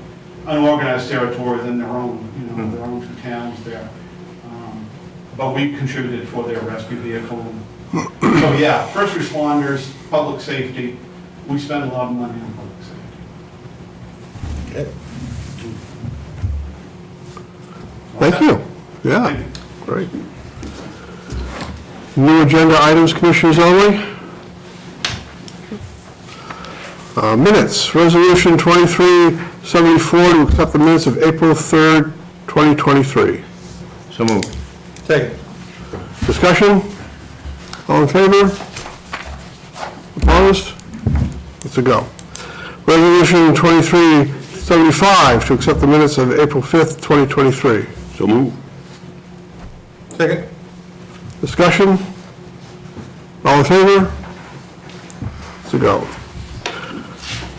unorganized territory within their own, their own two towns there. But we contributed for their rescue vehicle. So yeah, first responders, public safety, we spend a lot of money on public safety. Thank you. Yeah, Thank you. great. New agenda items, commissioners only. Minutes, resolution 2374 to accept the minutes of April 3rd, 2023. So moved. Second. Discussion? All in favor? Opposed? Let's go. Resolution 2375 to accept the minutes of April 5th, 2023. So move. Second. Discussion? All in favor? Let's go.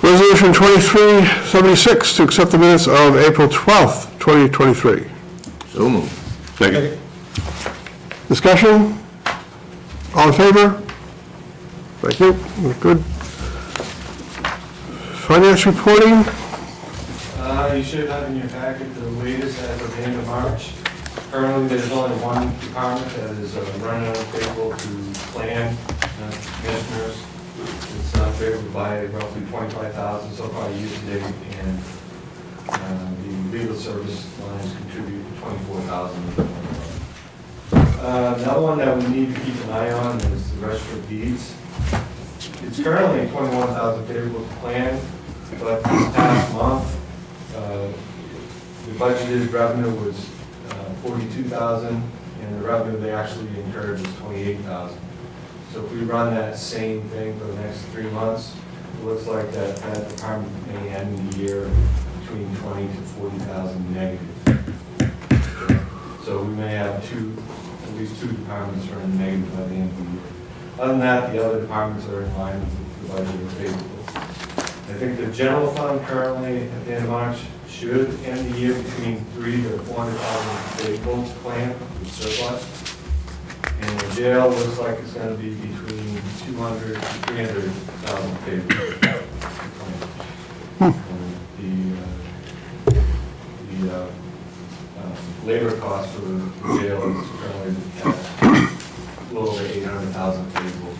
Resolution 2376 to accept the minutes of April 12th, 2023. So moved. Second. Discussion? All in favor? Thank you. Good. Finance reporting? You should have in your packet the latest as of the end of March. Currently, there's only one department that is running unfavorable to plan, commissioners. It's unfavorable by roughly 25,000 so far year to date, and the legal service lines contribute 24,000. Another one that we need to keep an eye on is the register of deeds. It's currently 21,000 favorable to plan, but this past month, the budgeted revenue was 42,000, and the revenue they actually incurred was 28,000. So if we run that same thing for the next 3 months, it looks like that department may end the year between 20 to 40,000 negative. So we may have at least two departments running negative by the end of the year. Other than that, the other departments are in line with the budget or favorable. I think the general fund currently at the end of March should end the year between 300,000 to 400,000 favorable to plan with surplus. And the jail looks like it's going to be between 200,000 to 300,000 favorable. The labor cost for the jail is currently at a little over 800,000 favorable.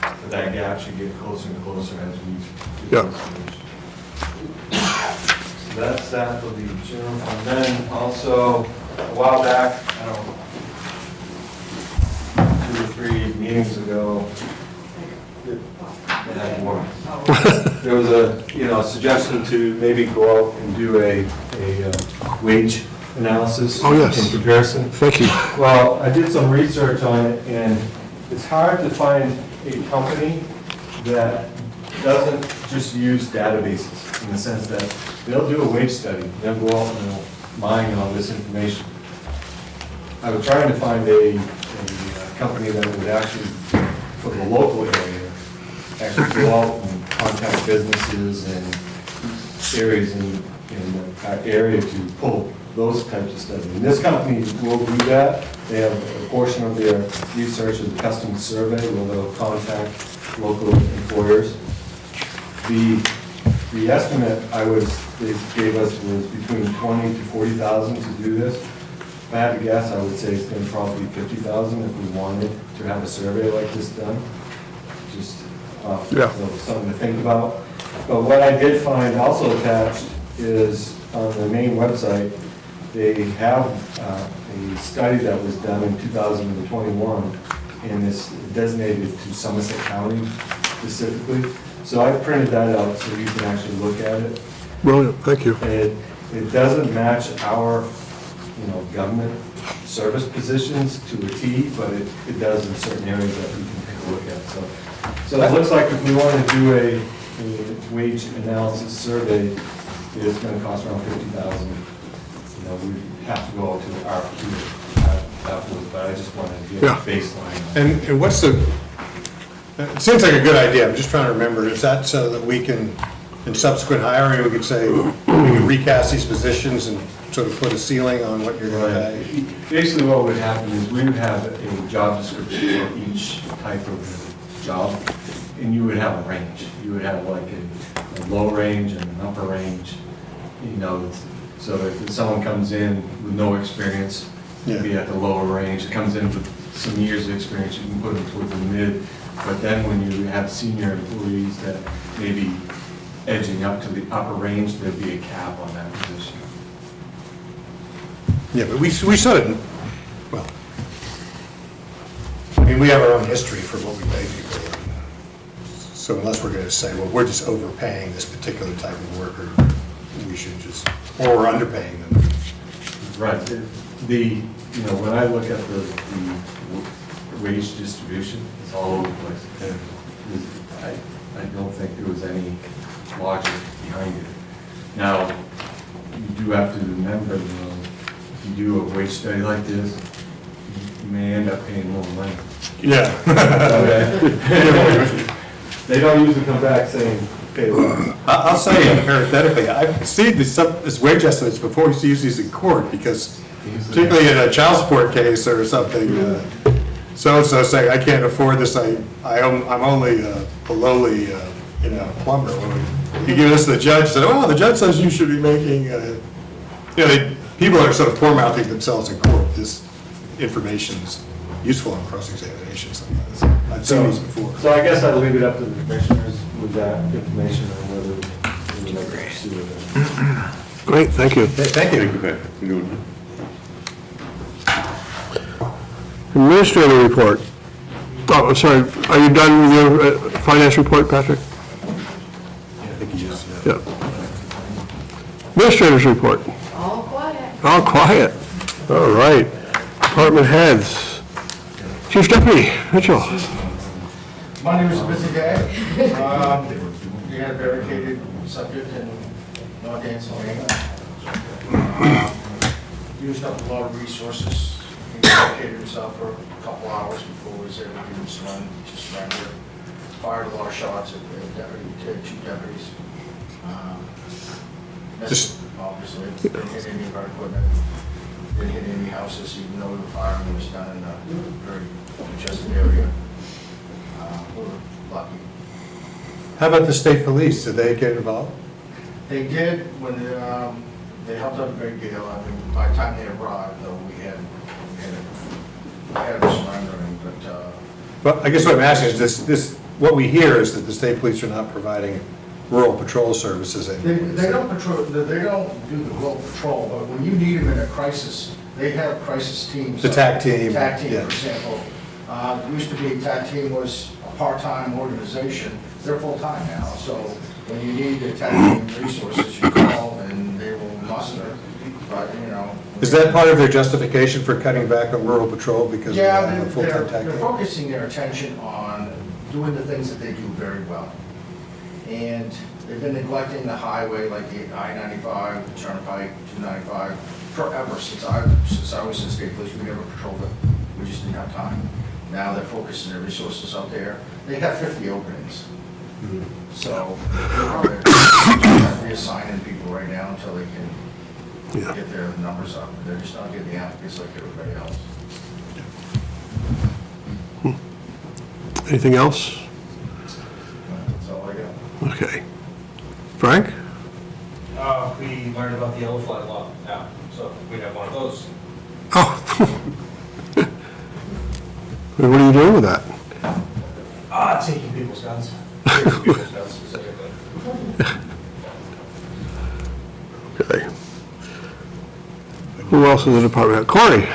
But that gap should get closer and closer as we do Yeah. this. So that's that for the general fund. Then also, a while back, I don't know, 2 or 3 meetings ago, there was a, suggestion to maybe go out and do a wage analysis. Oh, yes. In comparison. Thank you. Well, I did some research on it, and it's hard to find a company that doesn't just use databases, in the sense that they'll do a wage study, they'll go out and they'll mine all this information. I was trying to find a company that would actually, for the local area, actually go out and contact businesses and areas in that area to pull those types of studies. And this company will do that. They have a portion of their research as a custom survey where they'll contact local employers. The estimate they gave us was between 20 to 40,000 to do this. If I had to guess, I would say it's going to probably be 50,000 if we wanted to have a survey like this done. Just something to think about. But what I did find also attached is on the Maine website, they have a study that was done in 2021, and it's designated to Somerset County specifically. So I printed that out so you can actually look at it. Brilliant, thank you. It doesn't match our, government service positions to a T, but it does in certain areas that we can take a look at. So it looks like if we want to do a wage analysis survey, it's going to cost around 50,000. We have to go out to the RFQ afterwards, but I just wanted to get a baseline. And what's it seems like a good idea, I'm just trying to remember, is that so that we can, in subsequent hiring, we could say, we can recast these positions and sort of put a ceiling on what you're going to pay? Basically what would happen is we would have a job description for each type of job, and you would have a range. You would have like a a low range and an upper range, you know, so if someone comes in with no experience, maybe at the lower range, comes in with some years of experience, you can put them towards the mid, but then when you have senior employees that may be edging up to the upper range, there'd be a cap on that position. Yeah, but we sort of, well, I mean, we have our own history for what we pay people. So unless we're gonna say, well, we're just overpaying this particular type of worker, we should just, or we're underpaying them. Right, you know, when I look at the wage distribution, it's all over the place. And I don't think there was any logic behind it. Now, you do have to remember, you know, if you do a wage study like this, you may end up paying more money. Yeah. They don't usually come back saying, pay less. I'll say parenthetically, I've seen this wage estimates before, we used to use these in court, because particularly in a child support case or something, so-and-so saying, I can't afford this, I'm only a lowly, plumber. You give this to the judge, say, oh, the judge says you should be making, people are sort of poor-mouthing themselves in court. This information is useful in cross-examination sometimes. I've seen these before. So I guess I'd leave it up to the commissioners with that information on whether we would like to pursue it. Great, thank you. Thank you. Thank you, Pat, for doing that. Administrator report. Oh, I'm sorry, are you done with your finance report, Patrick? I think he is, Yeah. Administrators report. All quiet. All quiet. All right. Department heads. Chief Deputy Mitchell. Monday was a busy day. We had a barricaded subject in North Anson. Used up a lot of resources. He barricaded himself for a couple hours before we was able to give him to surrender. Fired a lot of shots at the deputy, two deputies. Missed, obviously, didn't hit any of our equipment. Didn't hit any houses, even though the firing was done in a very congested area. We were lucky. How about the state police? Did they get involved? They did when they helped out a great deal. I mean, by the time they arrived, though, we had them surrendering, but Well, I guess what I'm asking is this, what we hear is that the state police are not providing rural patrol services anymore. they don't patrol. They don't do the rural patrol. But when you need them in a crisis, they have crisis teams. The TAC team. TAC team, Yeah. for example. It used to be TAC team was a part-time organization. They're full-time now. So when you need the TAC team resources, you call and they will muster. But, you know. Is that part of their justification for cutting back on rural patrol because we Yeah, have a full-time TAC they're team? focusing their attention on doing the things that they do very well. And they've been neglecting the highway, like the I-95, the Turnpike, 295, forever. Since I was in state police, we never patrolled it. We just didn't have time. Now they're focusing their resources out there. They have 50 openings. So they're reassigning people right now until they can get their numbers up. They're just not getting the applicants like everybody else. Anything else? That's all I got. Okay. Frank? We learned about the yellow flag law now, so we have one of those. Oh. What are you doing with that? Taking people's guns. Taking people's guns specifically. Okay. Who else in the department? Corey?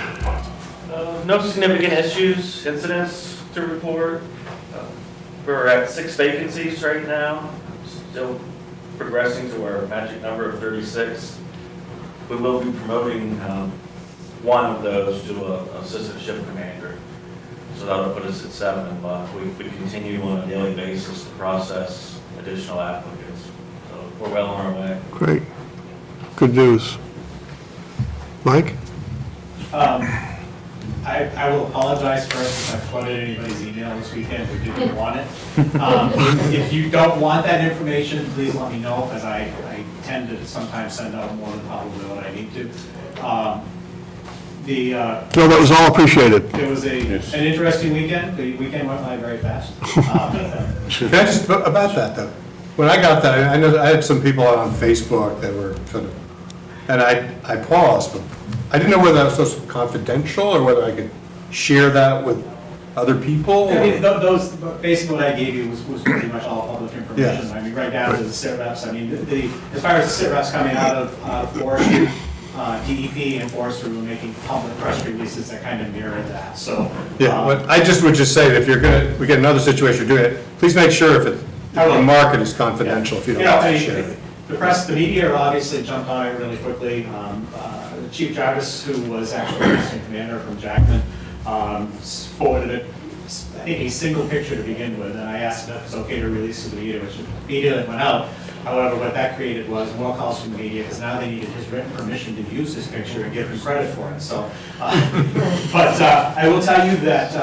No significant issues, incidents to report. We're at 6 vacancies right now, still progressing to our magic number of 36. We will be promoting one of those to an assistant shift commander. So that'll put us at 7, but we continue on a daily basis to process additional applicants. So we're well on our way. Great. Good news. Mike? I will apologize first if I flooded anybody's email this weekend who didn't want it. If you don't want that information, please let me know, because I tend to sometimes send out more than probably what I need to. No, that was all appreciated. It was an interesting weekend. The weekend went by very fast. Can I just, about that though, when I got that, I know, I had some people on Facebook that were sort of, and I paused, but I didn't know whether that was supposed to be confidential or whether I could share that with other people. I mean, those, basically what I gave you was pretty much all public information. Yeah. I mean, right down to the sit reps. I mean, as far as the sit reps coming out of forestry, DEP and forestry were making public press releases that kind of mirrored that, so. Yeah, but I just would just say that if you're gonna, we get another situation doing it, please make sure if the market is confidential, if you don't You know, want I to mean, share it. the press, the media obviously jumped on it really quickly. Chief Jarvis, who was actually the assistant commander from Jackman, forwarded it, I think a single picture to begin with, and I asked if it's okay to release to the media, which immediately went out. However, what that created was more calls from the media, because now they needed his written permission to use this picture and give him credit for it, so. But I will tell you that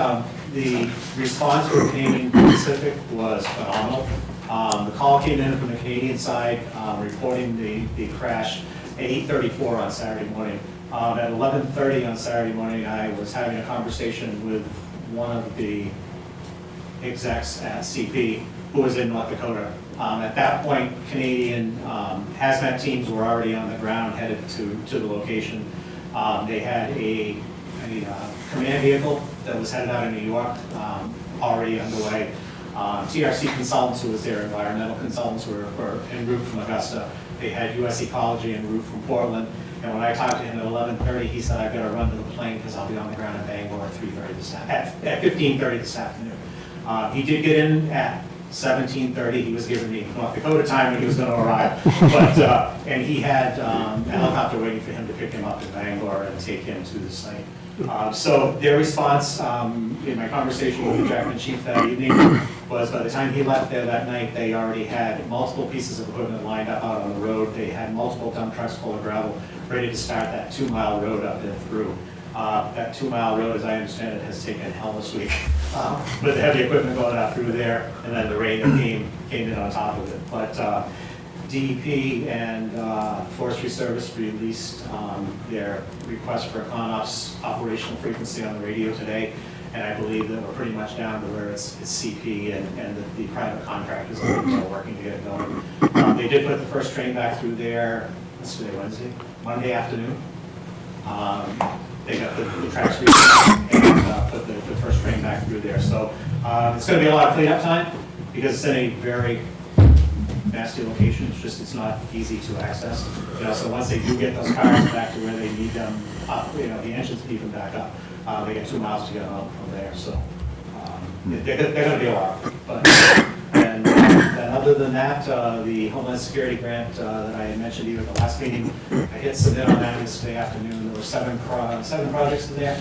the response from Canadian Pacific was phenomenal. The call came in from the Canadian side, reporting the crash at 8:34 on Saturday morning. At 11:30 on Saturday morning, I was having a conversation with one of the execs at CP who was in North Dakota. At that point, Canadian hazmat teams were already on the ground headed to the location. They had a command vehicle that was headed out of New York, already underway. TRC consultants who was there, environmental consultants were en route from Augusta. They had US Ecology en route from Portland. And when I talked to him at 11:30, he said, I've got to run to the plane because I'll be on the ground in Bangor at 15:30 this afternoon. He did get in at 17:30. He was giving me North Dakota time when he was going to arrive. But, and he had a helicopter waiting for him to pick him up in Bangor and take him to the site. So their response in my conversation with the Jackman chief that evening was by the time he left there that night, they already had multiple pieces of equipment lined up out on the road. They had multiple dump trucks full of gravel ready to start that 2-mile road up and through. That 2-mile road, as I understand it, has taken hell this week with the heavy equipment going out through there, and then the rain that came in on top of it. But DEP and Forestry Service released their request for CONOPS operational frequency on the radio today, and I believe that we're pretty much down to where it's CP and the private contractors are working to get it going. They did put the first train back through there, what's today, Wednesday? Monday afternoon. They got the tracks redone and put the first train back through there. So it's going to be a lot of cleanup time because it's in a very nasty location. It's not easy to access. So once they do get those cars back to where they need them up, the engines keep them back up. They get 2 miles to get them up from there. So they're going to be a lot. But and other than that, the Homeland Security grant that I had mentioned to you at the last meeting, I hit submit on that yesterday afternoon. There were seven projects in there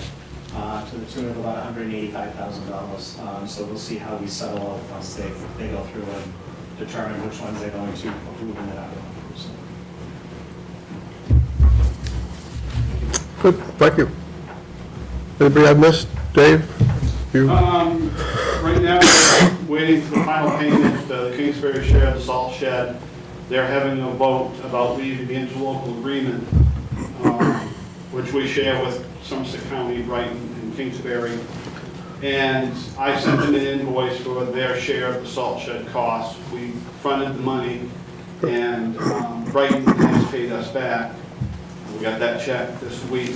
to the tune of about $185,000. So we'll see how we settle out once they go through and determine which ones they're going to approve and then not approve. Good, thank you. Anybody I missed? Dave? You? Right now, we're waiting for the final payment, the Kingsbury share of the salt shed. They're having a vote about leaving the interlocal agreement, which we share with Somerset County, Brighton, and Kingsbury. And I sent them an invoice for their share of the salt shed costs. We fronted the money, and Brighton has paid us back. We got that check this week.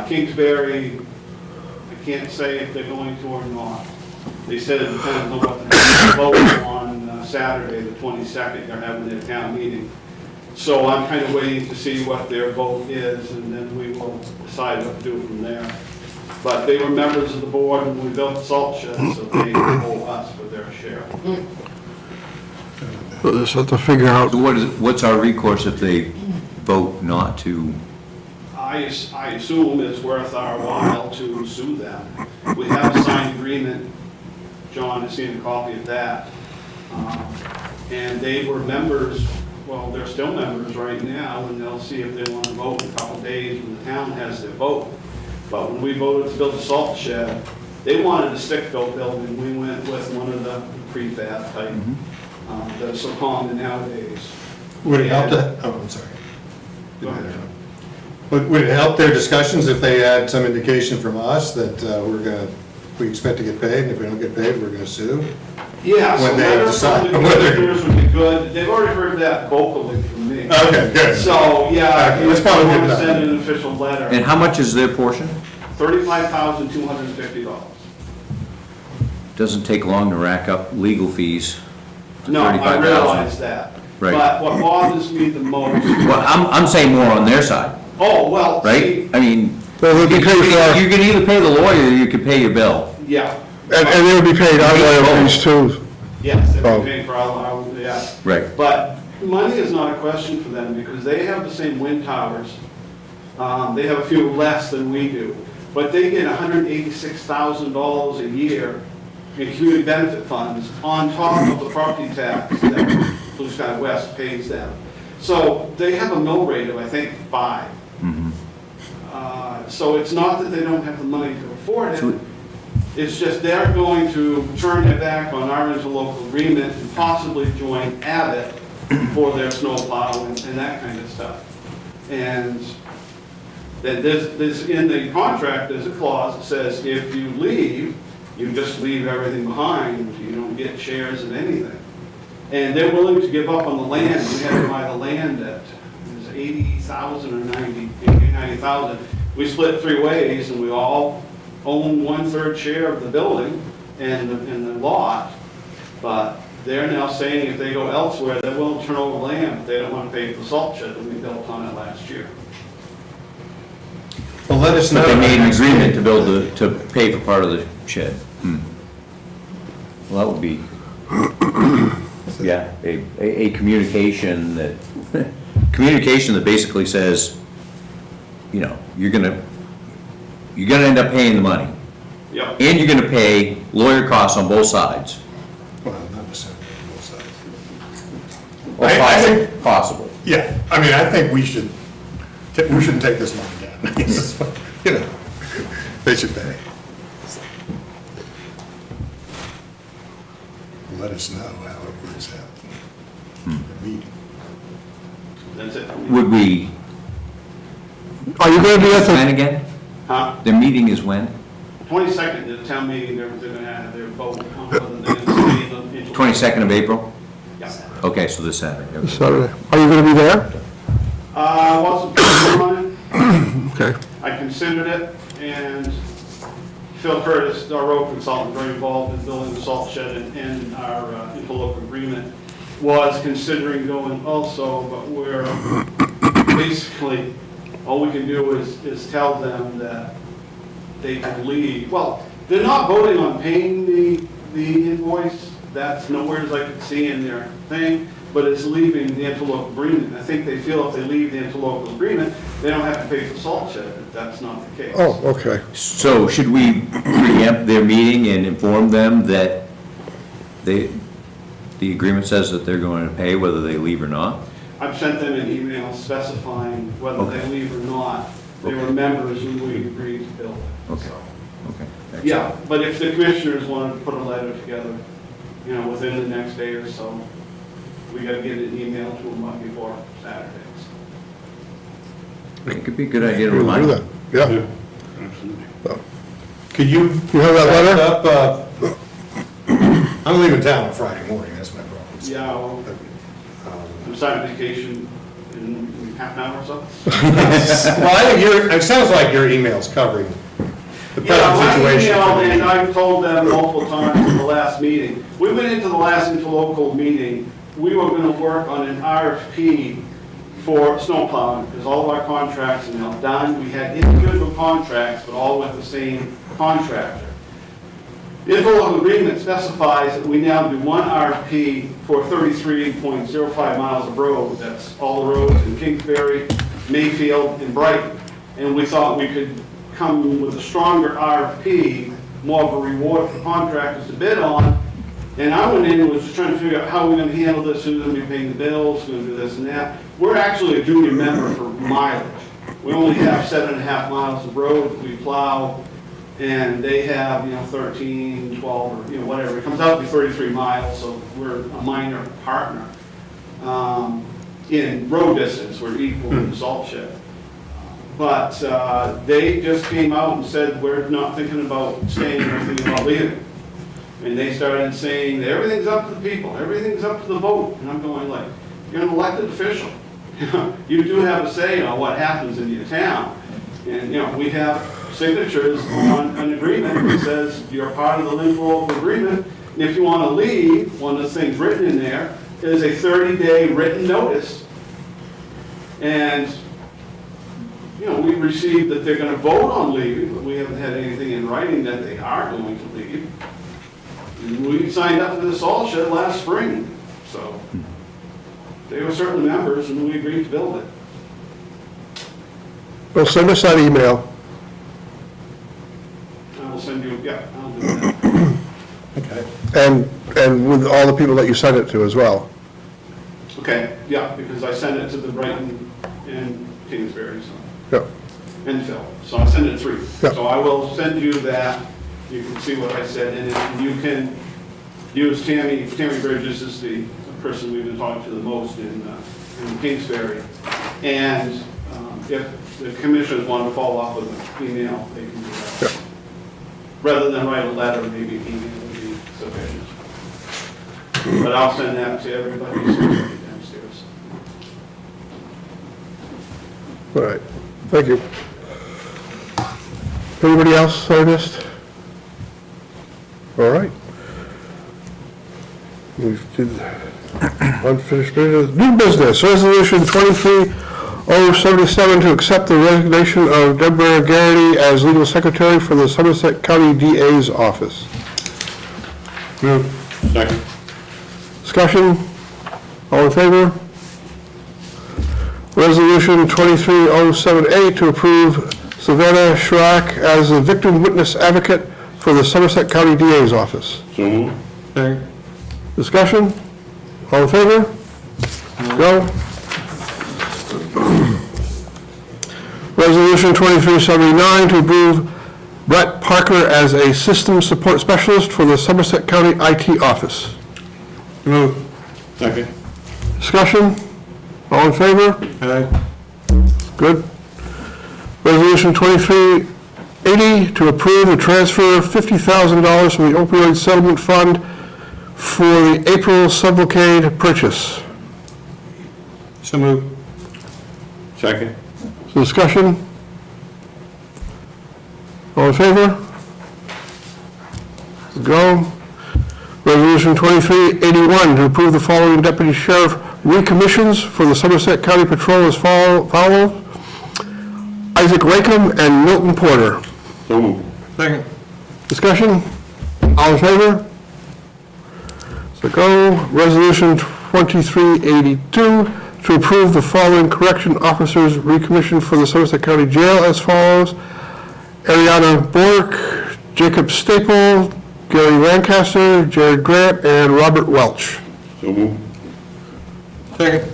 Kingsbury, I can't say if they're going to or not. They said it depends on what the vote on Saturday, the 22nd, they're having their town meeting. So I'm kind of waiting to see what their vote is, and then we will decide what to do from there. But they were members of the board when we built the salt shed, so they owe us for their share. We'll just have to figure out. So what's our recourse if they vote not to? I assume it's worth our while to sue them. We have a signed agreement. John has seen a copy of that. And they were members, well, they're still members right now, and they'll see if they want to vote in a couple days when the town has their vote. But when we voted to build a salt shed, they wanted a stick-built building. We went with one of the prefab type that's so common nowadays. Would it help that, oh, I'm sorry. Go ahead. Would it help their discussions if they had some indication from us that we expect to get paid, and if we don't get paid, we're gonna sue? Yeah, so when they letters decide from the whether. commissioners would be good. They've already heard that vocally from me. Okay, good. So, yeah, Okay, that's if you probably want good to send enough. an official letter, And how much is their portion? $35,250. Doesn't take long to rack up legal fees. to No, I 35,000. realize that. Right. But what bothers me the most, Well, I'm saying more on their side, oh, well, right? see, I mean, Well, they'll be paid for, you can either pay the lawyer or you can pay your bill. yeah, and they would be paid our lawyer fees too. yes, they're Oh. paying for our, yeah. Right. But money is not a question for them because they have the same wind towers. They have a few less than we do, but they get $186,000 a year in community benefit funds on top of the property tax that Blue Sky West pays them. So they have a mill rate of, I think, 5. So it's not that they don't have the money to afford So- it. It's just they're going to turn their back on our interlocal agreement and possibly join Abbott for their snowplow and that kind of stuff. And then there's, in the contract, there's a clause that says if you leave, you just leave everything behind, you don't get shares of anything. And they're willing to give up on the land, we had to buy the land at, it was 80,000 or 90,000. We split 3 ways and we all own 1/3 share of the building and the lot. But they're now saying if they go elsewhere, they will turn over land, but they don't want to pay for the salt shed that we built on it last year. Well, let us know. But they made an agreement to to pay for part of the shed. Well, that would be, yeah, a communication that, communication that basically says, you know, you're gonna end up paying the money. Yep. And you're gonna pay lawyer costs on both sides. Well, not necessarily on both sides. Or I think- possible. Yeah, I mean, I think we shouldn't take this money down. It's just, you know, they should pay. Let us know how it works out. The meeting. That's it. Would we, Are you gonna be at when the, again? Huh? Their meeting is when? 22nd, the town meeting, they're going to have their vote on whether they're going to stay in. 22nd of April? Yeah. Okay, so this Saturday. Okay. Saturday, are you gonna be there? Wasn't planning on it. Okay. I considered it, and Phil Curtis, our road consultant, very involved in building the salt shed and our interlocal agreement, was considering going also, but we're basically, all we can do is tell them that they can leave. Well, they're not voting on paying the invoice, that's nowhere as I could see in their thing, but it's leaving the interlocal agreement. I think they feel if they leave the interlocal agreement, they don't have to pay for the salt shed, but that's not the case. Oh, okay. So should we preempt their meeting and inform them that the agreement says that they're going to pay whether they leave or not? I've sent them an email specifying whether Okay. they leave or not. They were members and we agreed to build it. Okay. So, Okay. excellent. yeah, but if the commissioners wanted to put a letter together, you know, within the next day or so, we gotta get an email to them before Saturday. It could be a good idea to We'll remind do them. that, yeah. Could you? You have that letter? I'm leaving town on Friday morning, that's my problem. Yeah, well, I'm starting vacation in half an hour or so. Well, I think it sounds like your email's covering the Yeah, present my situation. email, and I've told them multiple times in the last meeting, we went into the last interlocal meeting, we were gonna work on an RFP for snow plowing, because all of our contracts are now done. We had individual contracts, but all with the same contractor. The interlocal agreement specifies that we now do one RFP for 33.05 miles of road. That's all the roads in Kingsbury, Mayfield, and Brighton. And we thought we could come with a stronger RFP, more of a reward for contractors to bid on. And I went in and was just trying to figure out how we're gonna handle this, who's gonna be paying the bills, who's gonna do this and that. We're actually a junior member for mileage. We only have 7.5 miles of road that we plow, and they have, 13, 12, or, whatever. It comes out to be 33 miles, so we're a minor partner. In road distance, we're equal to the salt shed. But they just came out and said, we're not thinking about staying, we're thinking about leaving. And they started saying that everything's up to the people, everything's up to the vote. And I'm going like, you're an elected official. You do have a say on what happens in your town. And, we have signatures on an agreement that says you're part of the Lynn agreement. And if you want to leave, one of the things written in there is a 30-day written notice. And, we received that they're going to vote on leaving, but we haven't had anything in writing that they are going to leave. And we signed up for the salt shed last spring, so they were certainly members, and we agreed to build it. Well, send us that email. I will send you, yeah, I'll do that. Okay. And with all the people that you sent it to as well. Okay, yeah, because I sent it to the Brighton and Kingsbury, so, Yeah. and Phil, so I sent it to 3. Yeah. So I will send you that, you can see what I said, and you can use Tammy Bridges is the person we've been talking to the most in Kingsbury. And if the commissioners want to follow up with an email, they can do that. Yeah. Rather than write a letter, maybe email would be sufficient. But I'll send that to everybody downstairs. All right, thank you. Anybody else I missed? All right. We've did unfinished business. New business, resolution 23077 to accept the resignation of Deborah Garrity as legal secretary for the Somerset County DA's office. Move. Second. Discussion? All in favor? Resolution 23078 to approve Savannah Schrock as a victim witness advocate for the Somerset County DA's office. So move. Second. Discussion? All in favor? Go. Resolution 2379 to approve Brett Parker as a system support specialist for the Somerset County IT office. Move. Second. Discussion? All in favor? Aye. Good. Resolution 2380 to approve the transfer of $50,000 from the opioid settlement fund for the April sublocade purchase. So move. Second. Discussion? All in favor? Go. Resolution 2381 to approve the following deputy sheriff recommissions for the Somerset County Patrol as follows. Isaac Rakeham and Milton Porter. So move. Second. Discussion? All in favor? So go. Resolution 2382 to approve the following correction officers recommissioned for the Somerset County Jail as follows. Ariana Bork, Jacob Staple, Gary Lancaster, Jared Grant, and Robert Welch. So move. Second.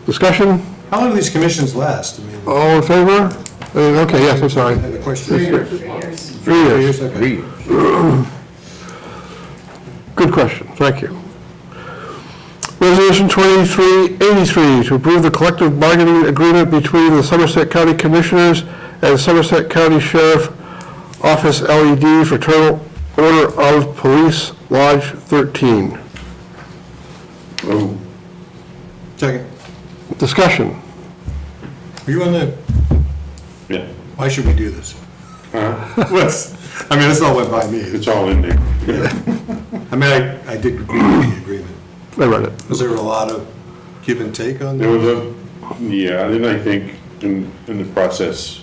Discussion? How long do these commissions last? I mean, All in favor? Okay, yes, I'm sorry. I have a question. 3 years. 3 years, okay. Good question, thank you. Resolution 2383 to approve the collective bargaining agreement between the Somerset County Commissioners and Somerset County Sheriff Office LED Fraternal Order of Police Lodge 13. Move. Second. Discussion. Are you on the, Yeah. why should we do this? What's, I mean, this all went by me. It's all in there. I mean, I did read the agreement. I read it. Was there a lot of give and take on There that? was yeah, and I think in the process,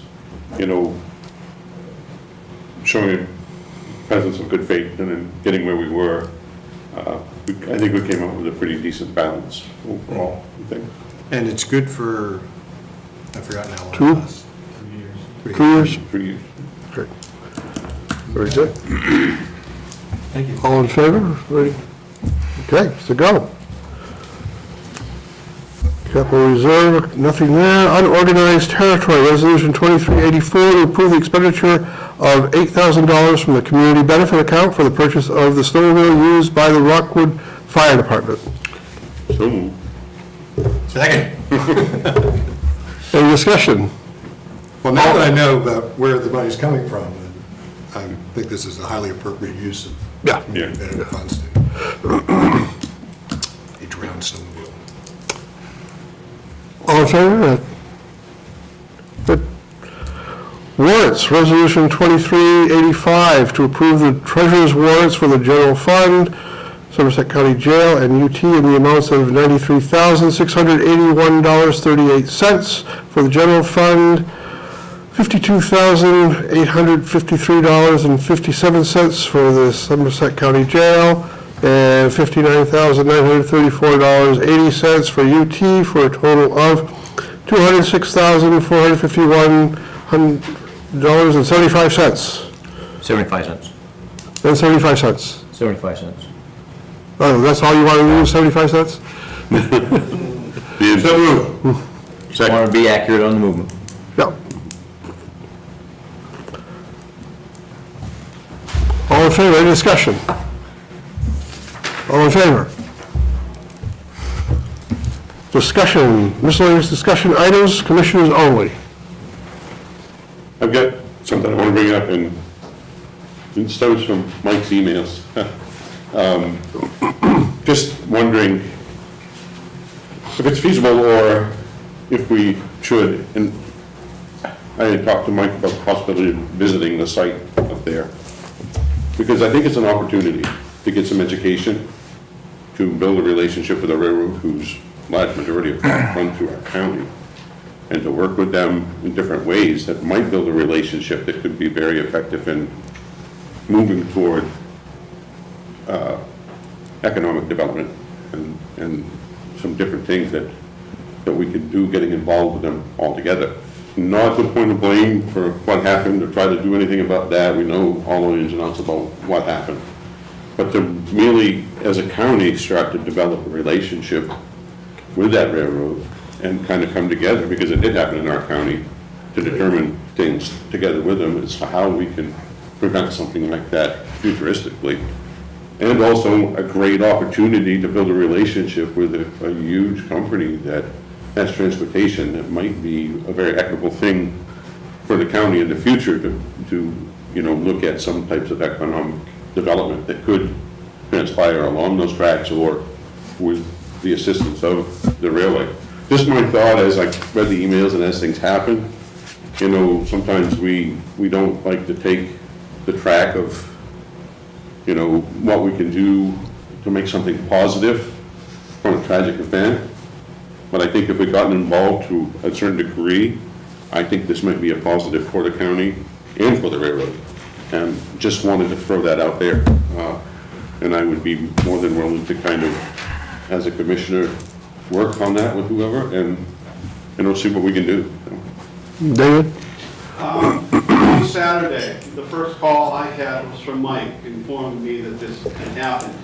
showing a presence of good faith and then getting where we were, I think we came up with a pretty decent balance overall, I think. And it's good for, I've forgotten how long it 2? lasts. 3 2 years? 3 years. Okay. Very good. Thank you. All in favor? Ready? Okay, so go. Capital Reserve, nothing there. Unorganized Territory, Resolution 2384 to approve the expenditure of $8,000 from the Community Benefit Account for the purchase of the snowmobile used by the Rockwood Fire Department. So moved. Second. Any discussion? Well, now that I know about where the money's coming from, I think this is a highly appropriate use of Yeah. Yeah. And funds. He drowned snowmobile. All in favor? Good. Warrants, Resolution 2385, to approve the treasurer's warrants for the general fund, Somerset County Jail, and UT in the amounts of $93,681.38 for the general fund, $52,853.57 for the Somerset County Jail, and $59,934.80 for UT, for a total of $206,451.75. 75 cents. And 75 cents. 75 cents. Oh, that's all you want to do, 75 cents? So moved. Just want to be accurate on the movement. Yep. All in favor, any discussion? All in favor? Discussion, miscellaneous discussion items, commissioners only. I've got something I want to bring up, and it stems from Mike's emails. Just wondering if it's feasible, or if we should, and I had talked to Mike about the possibility of visiting the site up there, because I think it's an opportunity to get some education, to build a relationship with a railroad whose large majority of run through our county, and to work with them in different ways that might build a relationship that could be very effective in moving toward economic development and some different things that we could do, getting involved with them all together. Not to point of blame for what happened, or try to do anything about that. We know all the ins and outs about what happened. But to merely, as a county, start to develop a relationship with that railroad and kind of come together, because it did happen in our county, to determine things together with them as to how we can prevent something like that futuristically. And also a great opportunity to build a relationship with a huge company that has transportation that might be a very equitable thing for the county in the future to look at some types of economic development that could transpire along those tracks or with the assistance of the railway. Just my thought as I read the emails and as things happen, sometimes we don't like to take the track of what we can do to make something positive from a tragic event. But I think if we've gotten involved to a certain degree, I think this might be a positive for the county and for the railroad. And just wanted to throw that out there. And I would be more than willing to kind of, as a commissioner, work on that with whoever and we'll see what we can do. David? On Saturday, the first call I had was from Mike informing me that this had happened.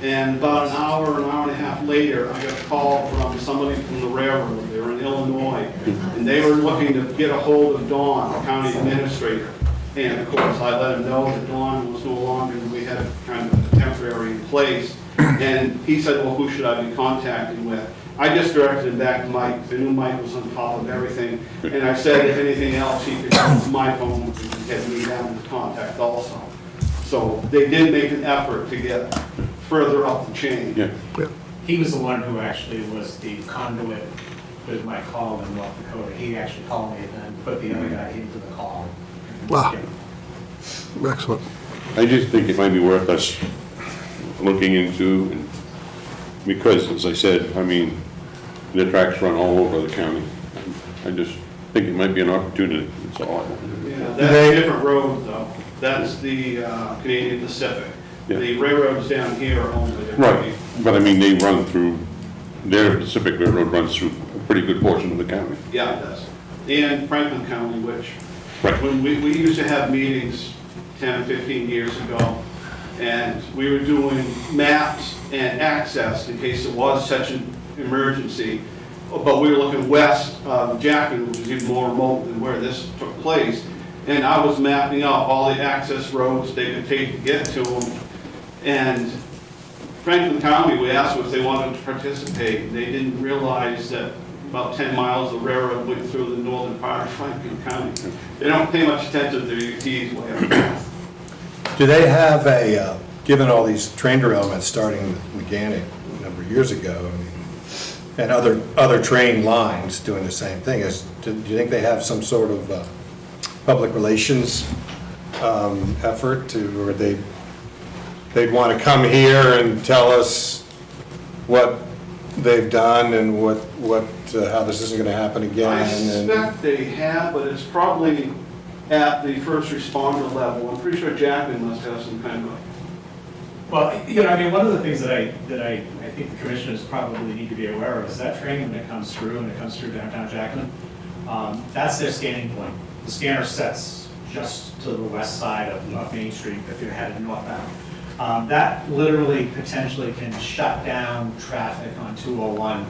And about an hour and a half later, I got a call from somebody from the railroad. They were in Illinois, and they were looking to get a hold of Dawn, the county administrator. And of course, I let him know that Dawn was no longer, we had kind of a temporary in place. And he said, well, who should I be contacting with? I just directed him back to Mike, because I knew Mike was on top of everything. And I said, if anything else, he could use my phone and get me down to contact also. So they did make an effort to get further up the chain. Yeah. He was the one who actually was the conduit with my call in North Dakota. He actually called me and then put the other guy into the call. Wow. Excellent. I just think it might be worth us looking into, because, as I said, the tracks run all over the county. I just think it might be an opportunity, that's all I want. Yeah, that's a different road though. That's the Canadian Pacific. Yeah. The railroads down here are owned by the Right, but they run through, their Pacific Railroad runs through a pretty good portion of the county. Yeah, it does. And Franklin County, which, Right. when we used to have meetings 10, 15 years ago, and we were doing maps and access in case it was such an emergency. But we were looking west of Jackson, which is even more remote than where this took place. And I was mapping out all the access roads they could take to get to them. And Franklin County, we asked them if they wanted to participate. They didn't realize that about 10 miles of railroad went through the northern part of Franklin County. They don't pay much attention to their UTs way up north. Do they have a given all these train derailments starting with Mechanic a number of years ago, I mean, and other train lines doing the same thing, do you think they have some sort of public relations effort to, or they'd want to come here and tell us what they've done and how this isn't going to happen again? I and- suspect they have, but it's probably at the first responder level. I'm pretty sure Jackman must have some kind of, Well, you know, I mean, one of the things that I think the commissioners probably need to be aware of is that train when it comes through, and it comes through downtown Jackman, that's their scanning point. The scanner sets just to the west side of Main Street if you're headed northbound. That literally potentially can shut down traffic on 201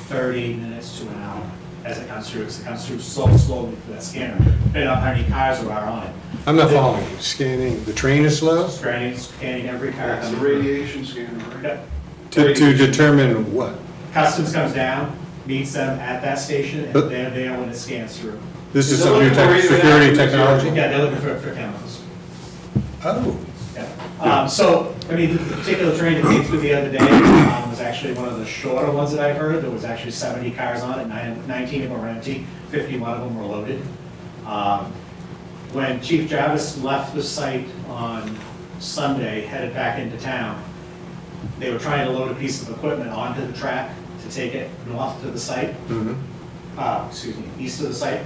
30 minutes to an hour as it comes through. Because it comes through so slowly through that scanner, depending on how many cars there are on it. I'm not following you. Scanning, the train is slow? Scanning every car. that's the radiation scanner, right? Yep. To determine what? Customs comes down, meets them at that station, and But- they're there when it scans through. This is Is it some new looking for security radioactive technology? Yeah, they're looking for chemicals. Oh, Yeah. So, I mean, the particular train that came through the other day was actually one of the shorter ones that I've heard. There was actually 70 cars on it, 19 of them were empty, 51 of them were loaded. When Chief Jarvis left the site on Sunday, headed back into town, they were trying to load a piece of equipment onto the track to take it north to the site. East of the site.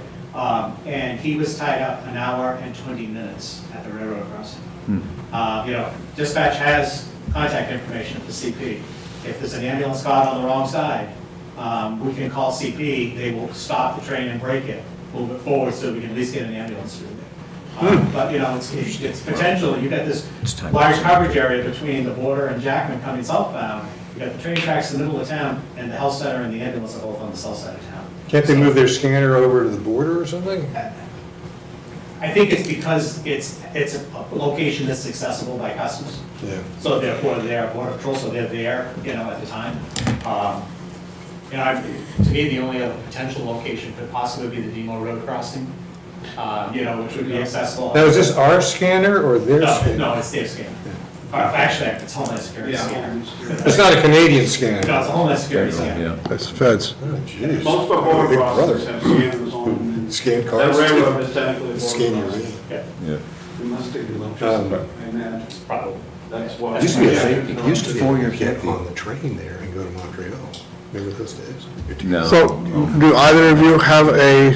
And he was tied up an hour and 20 minutes at the railroad crossing. You know, dispatch has contact information for CP. If there's an ambulance caught on the wrong side, we can call CP, they will stop the train and brake it, move it forward so we can at least get an ambulance through there. But, you know, it's potential, you've got this large coverage area between the border and Jackman coming southbound. You've got the train tracks in the middle of town, and the health center and the ambulance are both on the south side of town. can't they move their scanner over to the border or something? I think it's because it's a location that's accessible by customs. Yeah. So therefore, they're border patrol, so they're there, you know, at the time. You know, to me, the only other potential location could possibly be the Demo Road crossing, you know, which would be accessible. Now, is this our scanner or their No, scanner? no, it's their scanner. Actually, it's Homeland Security scanner. It's not a Canadian scanner? No, it's a Homeland Security scanner. Yeah. That's feds. Oh, jeez. Most of our border Big crossings brother. have scanners on them. Scan That cars? railroad is technically a Scan border your crossing. Yeah, Yeah. It must take electricity, I imagine. probably. That's why. Used to be a Yeah. thing. It used to be you could get on the train there and go to Montreal. Remember those days? No. So, do either of you have a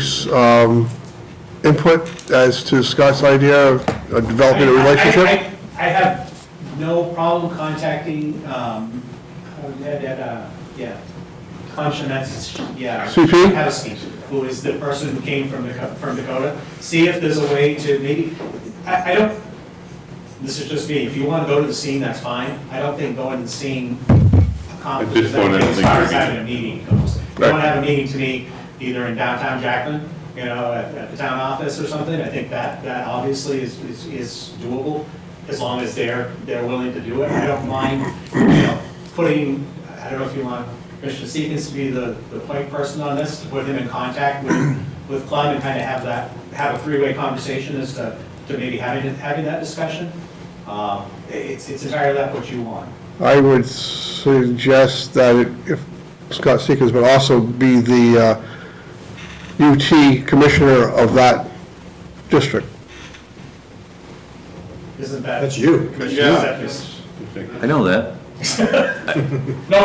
input as to Scott's idea of developing a relationship? I have no problem contacting, CP? Heskey, who is the person who came from Dakota. See if there's a way to maybe, I don't, this is just me, if you want to go to the scene, that's fine. I don't think going to the scene accomplishes point, I don't anything as think far we as can. having a meeting goes. If you want to have a meeting to me, either in downtown Jackman, you know, at the town office or something, I think that obviously is doable, as long as they're willing to do it. I don't mind, you know, putting, I don't know if you want Commissioner Seekins to be the point person on this, to put him in contact with Clem and kind of have a three-way conversation as to maybe having that discussion. It's entirely up what you want. I would suggest that if Scott Seekers would also be the UT commissioner of that district. Isn't that? That's you. Yeah. I know that. No,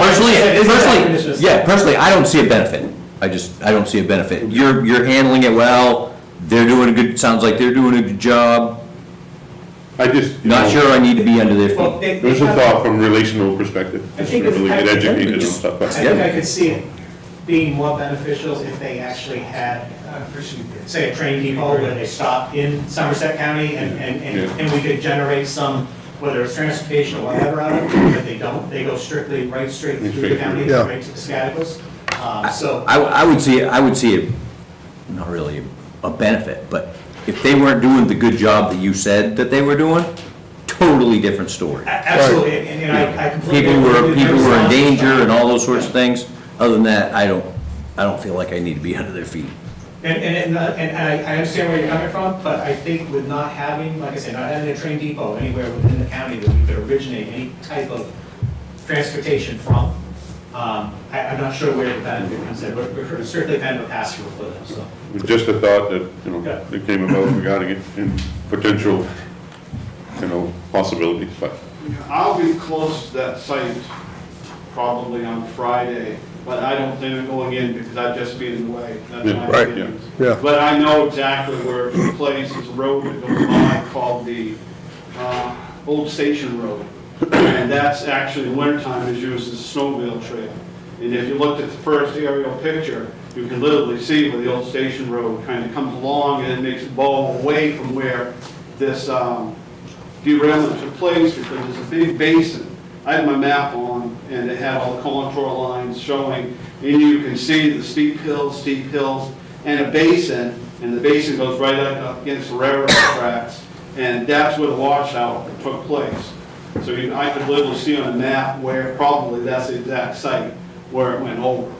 Personally, I don't see a benefit. I don't see a benefit. You're handling it well, they're doing a good, sounds like they're doing a good job. I just, Not sure I need to be under their Well, feet. there's a thought from relational perspective, I just think to it's- really get I- educated on just- stuff. I think I could see it being more beneficial if they actually had, say, a train depot where they stop in Somerset County and we could generate some, whether it's transportation or whatever out of it, but they don't. They go strictly straight through the county, Yeah. right to the Scaticos. So, I would see it, not really a benefit, but if they weren't doing the good job that you said that they were doing, totally different story. absolutely, and I completely. People were agree with in your danger response. and all those sorts of things. Other than that, I don't feel like I need to be under their feet. And I understand where you're coming from, but I think with not having, like I said, not having a train depot anywhere within the county that we could originate any type of transportation from, I'm not sure where the benefit comes in, but we're certainly kind of a pass-through for them, so. Just a thought that, Yeah. that came about regarding it and potential, possibilities, but I'll be close to that site probably on Friday, but I don't think I'm going in because I'd just be in the way. That's Yeah, my right, opinion. yeah. But I know exactly where it's placed. There's a road that goes by called the Old Station Road. And that's actually, in wintertime, is used as a snowmobile trail. And if you looked at the first aerial picture, you can literally see where the Old Station Road kind of comes along and it makes it bow away from where this derailment took place, because there's a big basin. I had my map on, and it had all the contour lines showing, and you can see the steep hills, and a basin, and the basin goes right up against the railroad tracks, and that's where the washout took place. So I could literally see on a map where probably that's the exact site where it went over.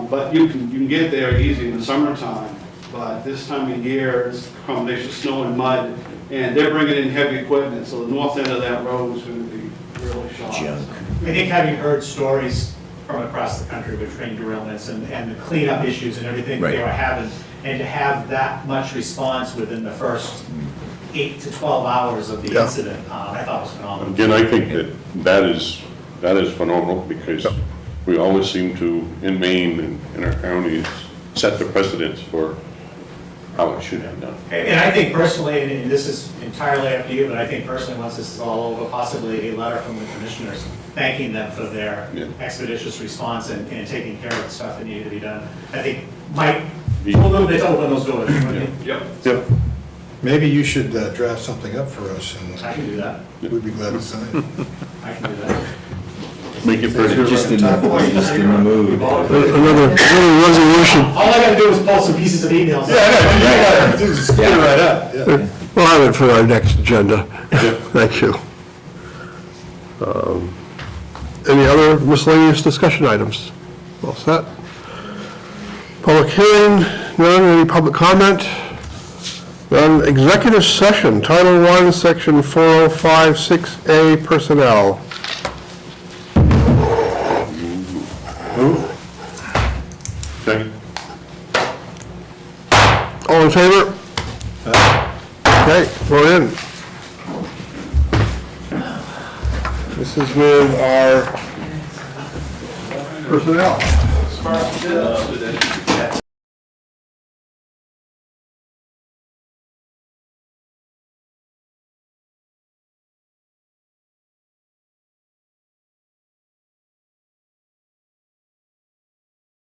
But you can get there easy in the summertime, but this time of year, it's a combination of snow and mud, and they're bringing in heavy equipment, so the north end of that road is going to be really shot. I think having heard stories from across the country with train derailments and the cleanup issues and everything they Right. were having, and to have that much response within the first 8 to 12 hours of the Yeah. incident, I thought was phenomenal. again, I think that is phenomenal, because we always seem to, in Maine and in our counties, set the precedence for how it should have done. And I think personally, and this is entirely up to you, but I think personally, once this is all over, possibly a letter from the commissioners thanking them for their Yeah. expeditious response and taking care of the stuff that needed to be done, I think might a little bit open those doors. You know what I mean? Yep. Yep. Maybe you should draft something up for us, I and can do that. we'd be glad to sign it. I can do that. Make it pretty. Just in the mood. Another resolution, All I gotta do is pull some pieces of emails. Just get it right up, yeah. we'll have it for our next agenda. Thank you. Any other miscellaneous discussion items? All set? Public hearing, none, any public comment? None, executive session, Title I, Section 4056A, Personnel. Second. All in favor? Okay, we're in. This is with our personnel. As far as